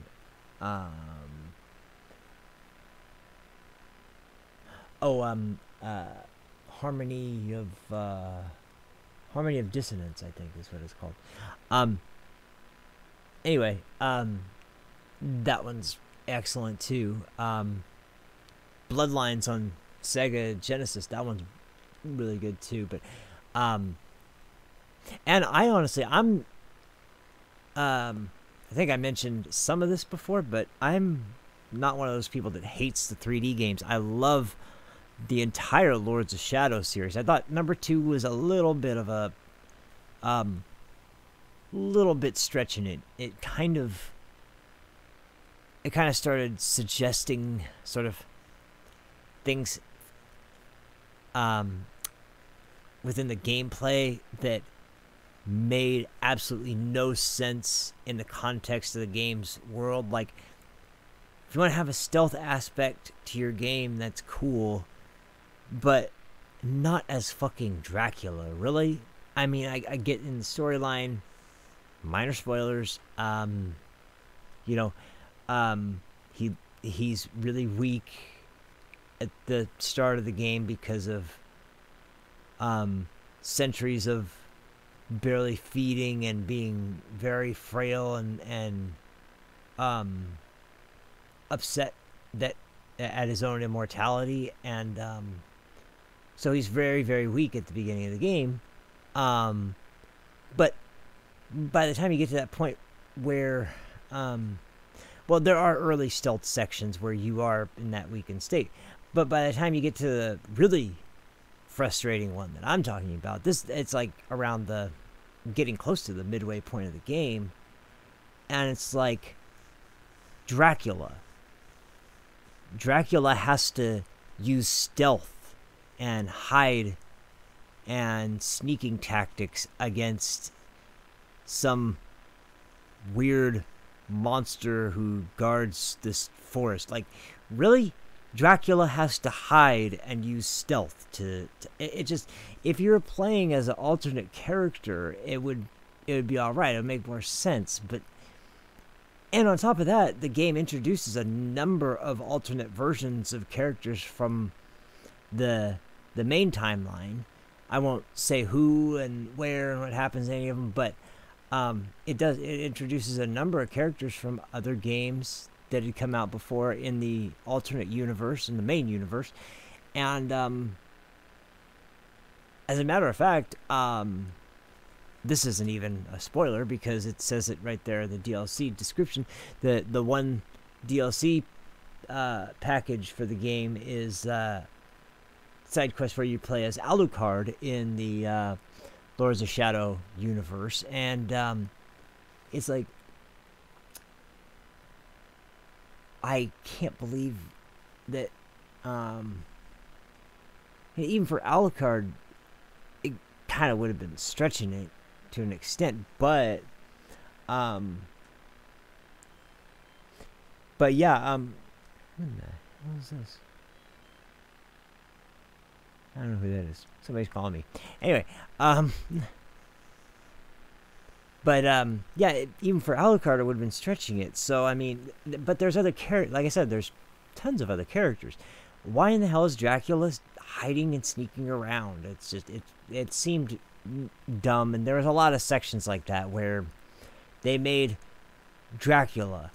Harmony of Dissonance, I think is what it's called. Anyway, that one's excellent too. Bloodlines on Sega Genesis, that one's really good too. But and I honestly, I think I mentioned some of this before, but I'm not one of those people that hates the 3D games. I love the entire Lords of Shadow series. I thought number 2 was a little bit of a little bit stretching it. It kind of started suggesting sort of things within the gameplay that made absolutely no sense in the context of the game's world. Like, if you want to have a stealth aspect to your game, that's cool, but not as fucking Dracula, really. I mean, I get in the storyline, minor spoilers, he's really weak at the start of the game because of centuries of barely feeding and being very frail and upset that at his own immortality, and so he's very, very weak at the beginning of the game. But by the time you get to that point where, well, there are early stealth sections where you are in that weakened state, but by the time you get to the really frustrating one that I'm talking about, it's like around the getting close to the midway point of the game, and it's like Dracula has to use stealth and hide and sneaking tactics against some weird monster who guards this forest. Like, really? Dracula has to hide and use stealth to it just, if you're playing as an alternate character, it would be all right. It would make more sense. But, and on top of that, the game introduces a number of alternate versions of characters from the main timeline. I won't say who and where and what happens to any of them, but it introduces a number of characters from other games that had come out before in the alternate universe, in the main universe. And as a matter of fact, this isn't even a spoiler because it says it right there in the DLC description. The one DLC package for the game is side quest where you play as Alucard in the Lords of Shadow universe, and it's like, I can't believe that even for Alucard, it kind of would have been stretching it to an extent, but yeah, what the hell is this? I don't know who that is. Somebody's calling me. Anyway, but yeah, even for Alucard, it would have been stretching it. So I mean, but there's other characters. Like I said, there's tons of other characters. Why in the hell is Dracula hiding and sneaking around? It's just it seemed dumb, and there was a lot of sections like that where they made Dracula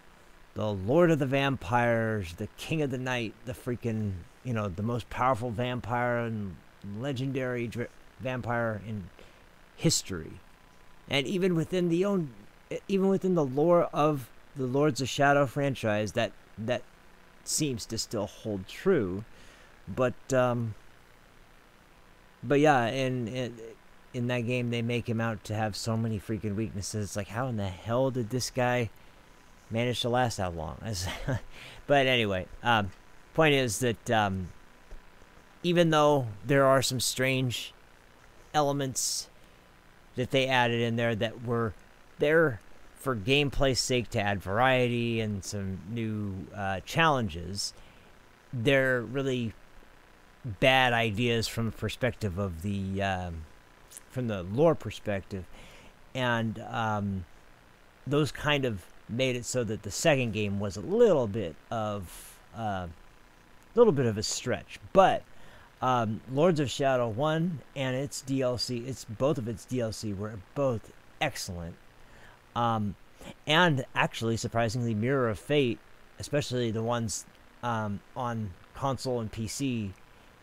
the Lord of the Vampires, the King of the Night, the freaking, the most powerful vampire and legendary vampire in history. And even within the lore of the Lords of Shadow franchise, that seems to still hold true. But yeah, in that game they make him out to have so many freaking weaknesses. It's like, how in the hell did this guy manage to last that long? But anyway, point is that even though there are some strange elements that they added in there that were there for gameplay's sake to add variety and some new challenges, they're really bad ideas from the perspective of from the lore perspective, and those kind of made it so that the second game was a little bit of a stretch. But Lords of Shadow 1 and its DLC, both of its DLC were both excellent. And actually, surprisingly, Mirror of Fate, especially the ones on console and PC,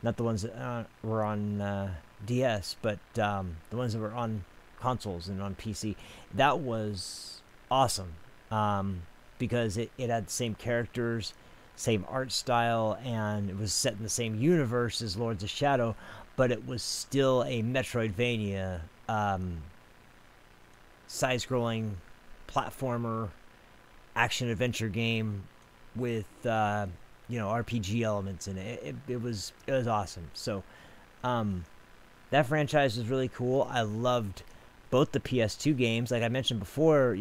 not the ones that were on DS, but the ones that were on consoles and on PC, that was awesome. Because it had the same characters, same art style, and it was set in the same universe as Lords of Shadow, but it was still a Metroidvania, side-scrolling platformer action-adventure game with RPG elements in it. It was awesome. So that franchise was really cool. I loved both the PS2 games. Like I mentioned before,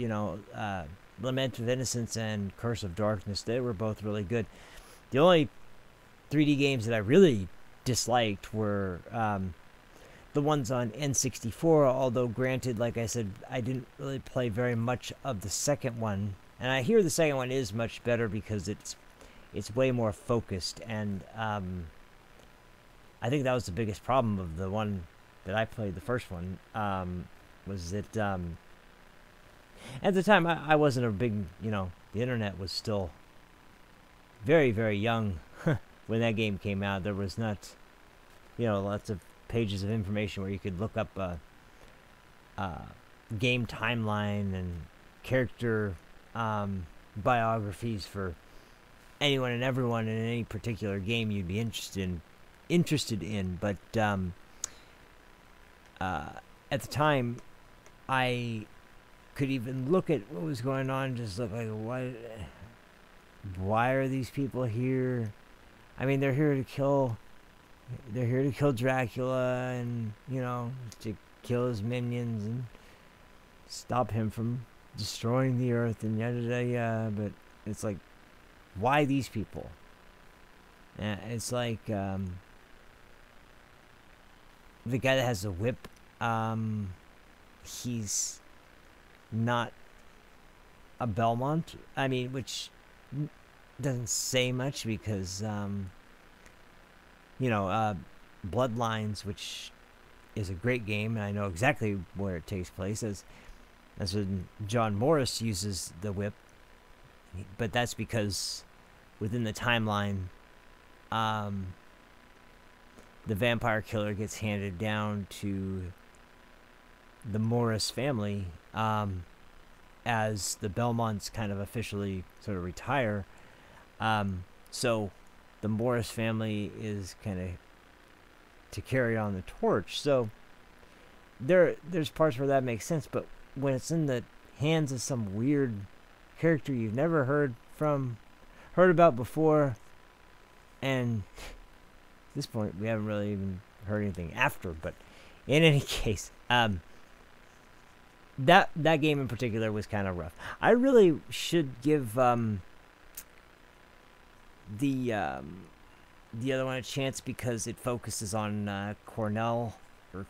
Lament of Innocence and Curse of Darkness, they were both really good. The only 3D games that I really disliked were the ones on N64, although granted, like I said, I didn't really play very much of the second one. And I hear the second one is much better because it's way more focused, and I think that was the biggest problem of the one that I played the first one was that at the time I wasn't a big, the internet was still very, very young when that game came out. There was not, lots of pages of information where you could look up game timeline and character biographies for anyone and everyone in any particular game you'd be interested in. But at the time, I could even look at what was going on, just look like, why are these people here? I mean, they're here to kill Dracula and, to kill his minions and stop him from destroying the earth and yada yada yada. But it's like, why these people? It's like the guy that has the whip. He's not a Belmont. I mean, which doesn't say much because Bloodlines, which is a great game, and I know exactly where it takes place. That's when John Morris uses the whip, but that's because within the timeline, the vampire killer gets handed down to the Morris family as the Belmonts kind of officially sort of retire. So the Morris family is kind of to carry on the torch. So there's parts where that makes sense, but when it's in the hands of some weird character you've never heard about before, and at this point we haven't really even heard anything after, but in any case, that game in particular was kind of rough. I really should give the other one a chance because it focuses on Cornell, the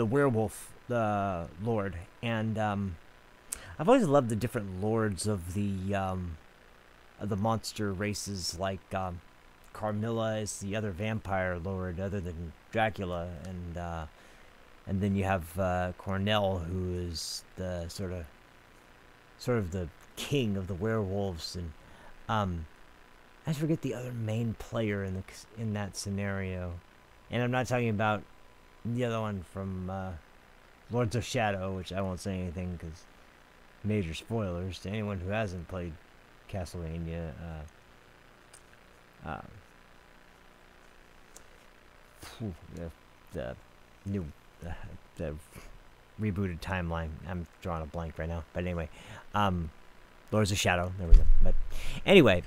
werewolf, the lord, and I've always loved the different lords of the monster races. Like Carmilla is the other vampire lord other than Dracula, and then you have Cornell, who is the sort of the king of the werewolves, and I forget the other main player in that scenario, and I'm not talking about the other one from Lords of Shadow, which I won't say anything because major spoilers to anyone who hasn't played Castlevania. The new the rebooted timeline. I'm drawing a blank right now, but anyway, Lords of Shadow. There we go. But anyway,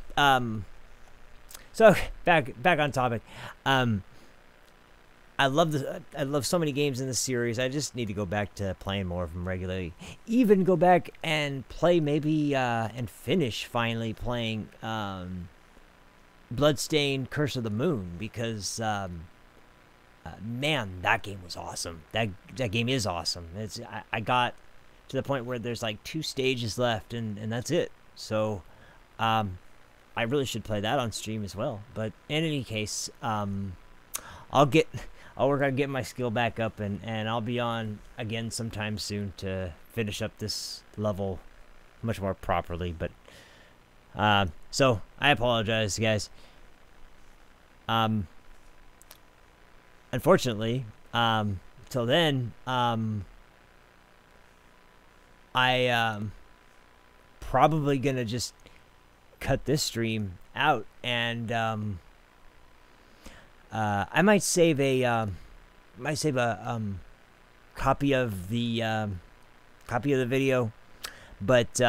so back on topic. I love so many games in the series. I just need to go back to playing more of them regularly. Even go back and play maybe and finish finally playing Bloodstained Curse of the Moon, because man, that game was awesome. That game is awesome. I got to the point where there's like 2 stages left, and that's it. So I really should play that on stream as well. But in any case, I'll work on getting my skill back up, and I'll be on again sometime soon to finish up this level much more properly. But so I apologize, guys. Unfortunately, till then, I probably gonna just cut this stream out, and I might save a copy of the video, but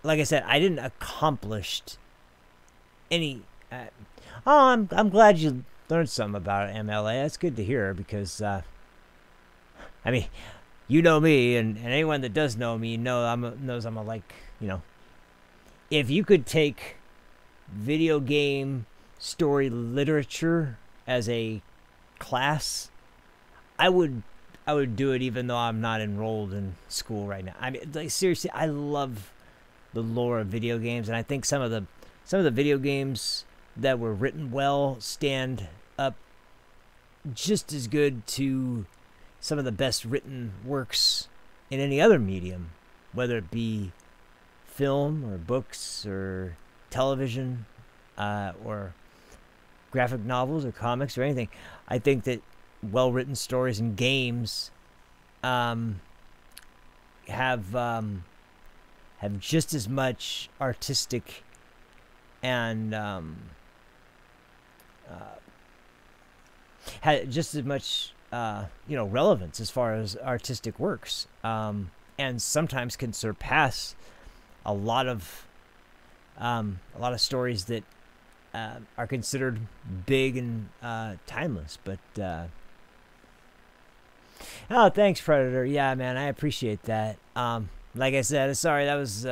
like I said, I didn't accomplish any. I'm glad you learned something about MLA. That's good to hear, because I mean, you know me, and anyone that does know me knows I'm a like, if you could take video game story literature as a class, I would do it, even though I'm not enrolled in school right now. I mean, like, seriously, I love the lore of video games, and I think some of the video games that were written well stand up just as good to some of the best written works in any other medium, whether it be film or books or television or graphic novels or comics or anything. I think that well-written stories and games have just as much artistic and had just as much relevance as far as artistic works, and sometimes can surpass a lot of stories that are considered big and timeless. But oh, thanks, Predator. Yeah, man, I appreciate that. Like I said, sorry, that was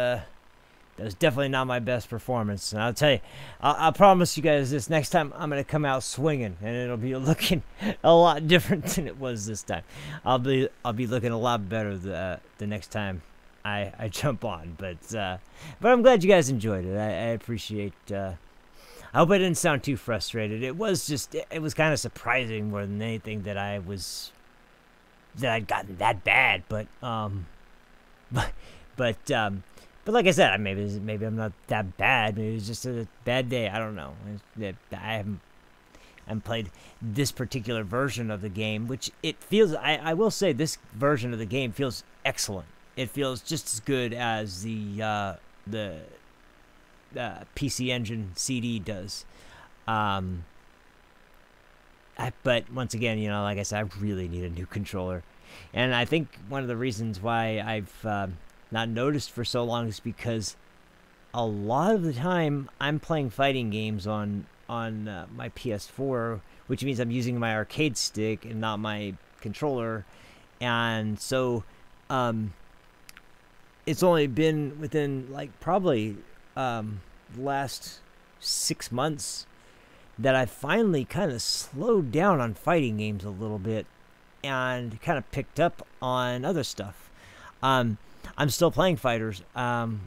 definitely not my best performance. And I'll tell you, I'll promise you guys this: next time I'm gonna come out swinging, and it'll be looking a lot different than it was this time. I'll be looking a lot better the next time I jump on. But I'm glad you guys enjoyed it. I appreciate. I hope I didn't sound too frustrated. It was kind of surprising more than anything that I'd gotten that bad. But like I said, maybe I'm not that bad. Maybe it was just a bad day. I don't know. I haven't played this particular version of the game, which it feels. I will say this version of the game feels excellent. It feels just as good as the PC Engine CD does. But once again, like I said, I really need a new controller, and I think one of the reasons why I've not noticed for so long is because a lot of the time I'm playing fighting games on my PS4, which means I'm using my arcade stick and not my controller, and so it's only been within probably last 6 months that I finally kind of slowed down on fighting games a little bit and kind of picked up on other stuff. I'm still playing fighters,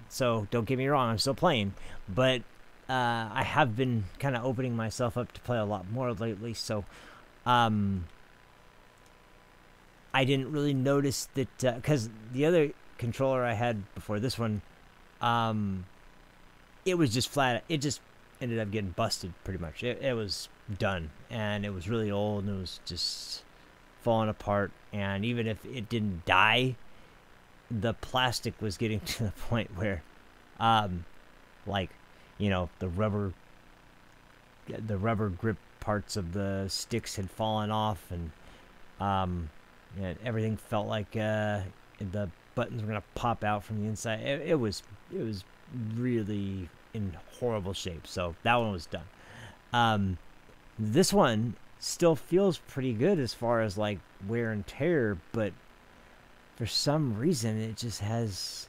so don't get me wrong, I'm still playing, but I have been kind of opening myself up to play a lot more lately, so I didn't really notice that, because the other controller I had before this one, it was just flat. It just ended up getting busted pretty much. It was done, and it was really old, and it was just falling apart, and even if it didn't die, the plastic was getting to the point where the rubber grip parts of the sticks had fallen off, and everything felt like the buttons were gonna pop out from the inside. It was really in horrible shape, so that one was done. This one still feels pretty good as far as wear and tear, but for some reason it just has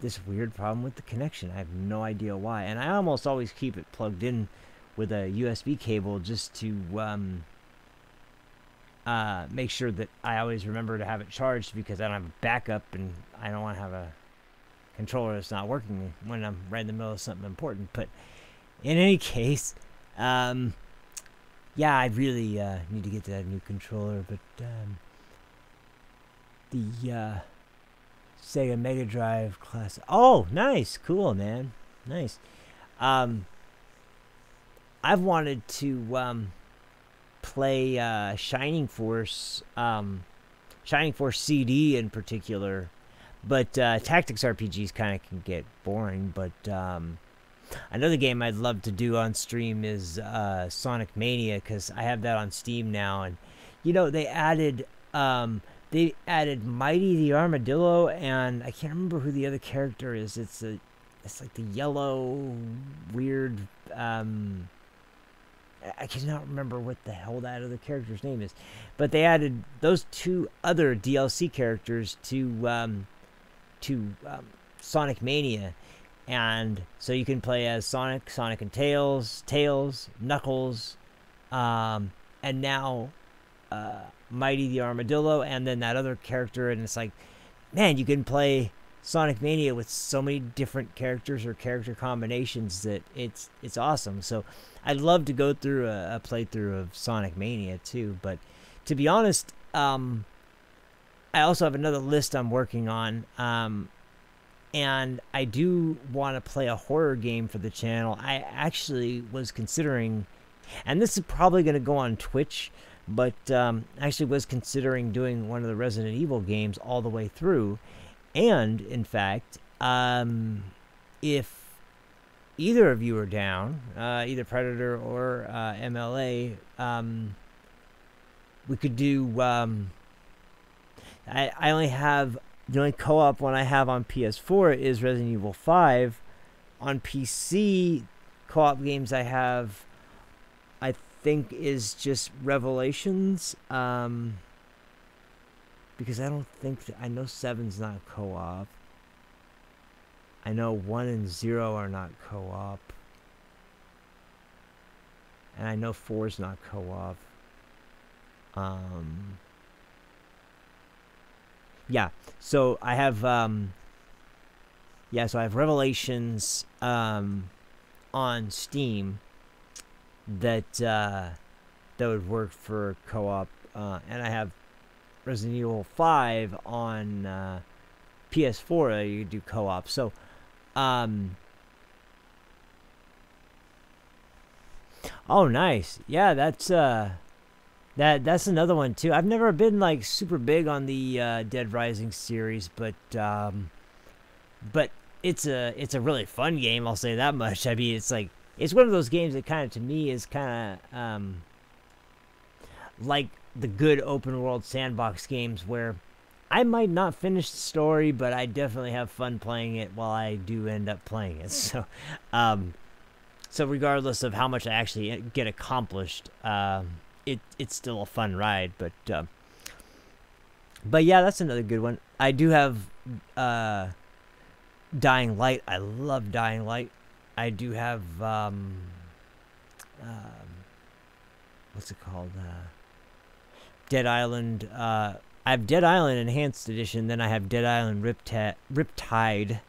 this weird problem with the connection. I have no idea why, and I almost always keep it plugged in with a USB cable just to make sure that I always remember to have it charged, because I don't have a backup, and I don't want to have a controller that's not working when I'm right in the middle of something important. But in any case, yeah, I really need to get that new controller. But the Sega Mega Drive class. Oh, nice, cool, man, nice. I've wanted to play Shining Force CD in particular, but tactics RPGs kind of can get boring. But another game I'd love to do on stream is Sonic Mania, because I have that on Steam now, and they added Mighty the Armadillo, and I can't remember who the other character is. It's like the yellow weird. I cannot remember what the hell that other character's name is, but they added those two other DLC characters to Sonic Mania, and so you can play as Sonic and Tails, Knuckles, and now Mighty the Armadillo, and then that other character, and it's like, man, you can play Sonic Mania with so many different characters or character combinations that it's awesome. So I'd love to go through a playthrough of Sonic Mania too. But to be honest, I also have another list I'm working on. And I do want to play a horror game for the channel. I actually was considering, and this is probably going to go on Twitch, but I actually was considering doing one of the Resident Evil games all the way through. And, in fact, if either of you are down, either Predator or MLA, we could do... I only have... The only co-op one I have on PS4 is Resident Evil 5. On PC, co-op games I have, I think, is just Revelations. Because I don't think... I know 7's not co-op. I know 1 and 0 are not co-op. And I know 4's not co-op. Yeah, so I have, so I have Revelations, on Steam that, that would work for co-op, and I have Resident Evil 5 on, PS4 that you could do co-op, so, oh, nice, yeah, that's another one too. I've never been like super big on the Dead Rising series, but it's a really fun game. I'll say that much. I mean, it's one of those games that kind of to me is kind of like the good open world sandbox games where I might not finish the story, but I definitely have fun playing it while I do end up playing it. So, so regardless of how much I actually get accomplished, it's still a fun ride, but yeah, that's another good one. I do have Dying Light. I love Dying Light. I do have what's it called? Dead Island. I have Dead Island Enhanced Edition. Then I have Dead Island Riptide,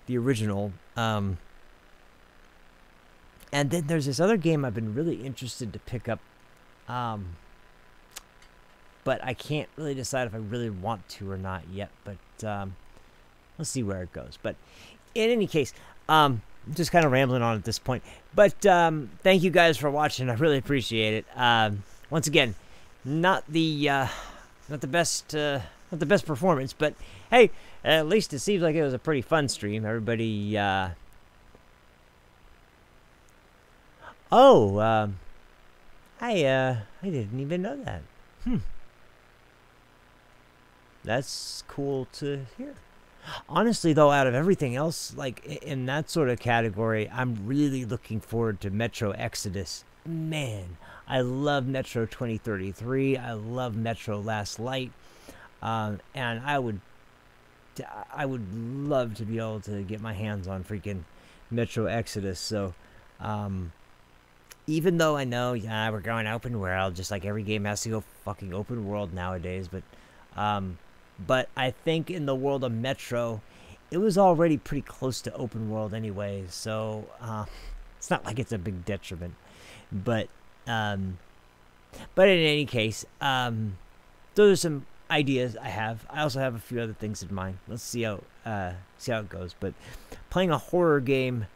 the original. And then there's this other game I've been really interested to pick up. But I can't really decide if I really want to or not yet. But let's see where it goes. But in any case, just kind of rambling on at this point. But thank you guys for watching. I really appreciate it. Once again, not the best performance, but hey, at least it seems like it was a pretty fun stream. Everybody. I didn't even know that. That's cool to hear. Honestly, though, out of everything else, like in that sort of category, I'm really looking forward to Metro Exodus. Man, I love Metro 2033. I love Metro Last Light. And I would love to be able to get my hands on freaking Metro Exodus. So, even though I know, yeah, we're going open world, just like every game has to go fucking open world nowadays, but I think in the world of Metro, it was already pretty close to open world anyway, so it's not like it's a big detriment. But in any case, those are some ideas I have. I also have a few other things in mind. Let's see how it goes. But playing a horror game,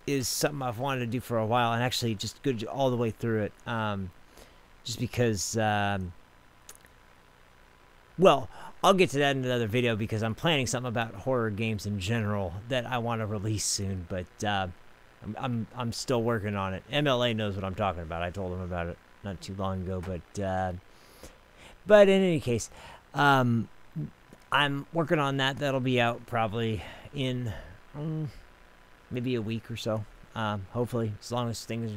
is something I've wanted to do for a while, and actually just good all the way through it. Just because, well, I'll get to that in another video because I'm planning something about horror games in general that I want to release soon. But I'm still working on it. MLA knows what I'm talking about. I told him about it not too long ago. But in any case, I'm working on that. That'll be out probably in maybe a week or so. Hopefully, as long as things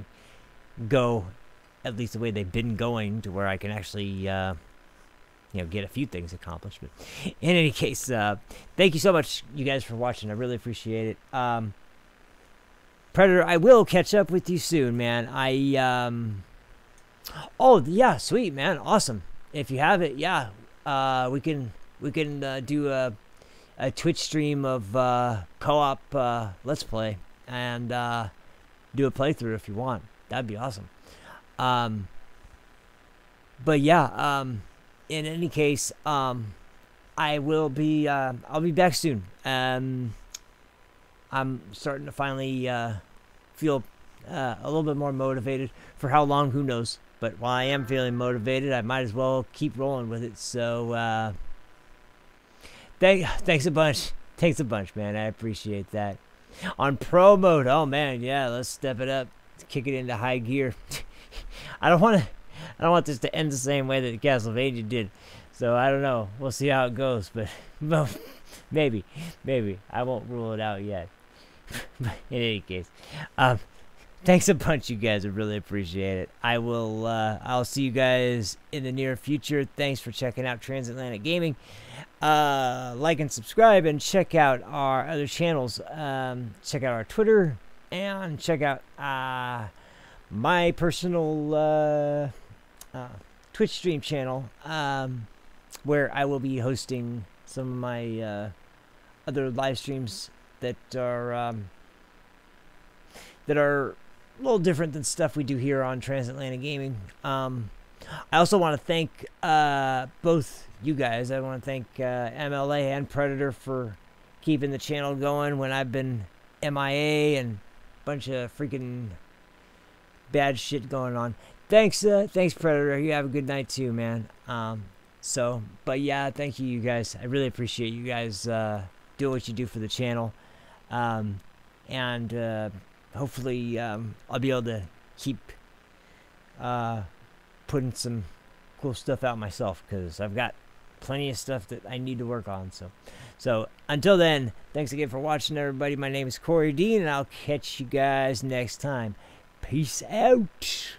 go at least the way they've been going, to where I can actually get a few things accomplished. But in any case, thank you so much, you guys, for watching. I really appreciate it. Predator, I will catch up with you soon, man. Oh yeah, sweet, man, awesome. If you have it, yeah, we can We can do a Twitch stream of co-op Let's Play and do a playthrough if you want. That'd be awesome. But yeah, in any case, I will be I'll be back soon. I'm starting to finally feel a little bit more motivated. For how long, who knows? But while I am feeling motivated, I might as well keep rolling with it. So thanks a bunch. Thanks a bunch, man. I appreciate that. On pro mode, oh man, yeah, let's step it up, kick it into high gear. I don't want this to end the same way that Castlevania did. So I don't know. We'll see how it goes, but maybe I won't rule it out yet. But in any case, thanks a bunch, you guys. I really appreciate it. I'll see you guys in the near future. Thanks for checking out Transatlantic Gaming. Like and subscribe, and check out our other channels. Check out our Twitter, and check out my personal Twitch stream channel, where I will be hosting some of my other live streams that are a little different than stuff we do here on Transatlantic Gaming. I also want to thank both you guys. I want to thank MLA and Predator for keeping the channel going when I've been MIA and a bunch of freaking bad shit going on. Thanks Predator. You have a good night too, man. But yeah, thank you guys. I really appreciate you guys doing what you do for the channel. And hopefully I'll be able to keep putting some cool stuff out myself, because I've got plenty of stuff that I need to work on. So until then, thanks again for watching, everybody. My name is Cory Dean, and I'll catch you guys next time. Peace out.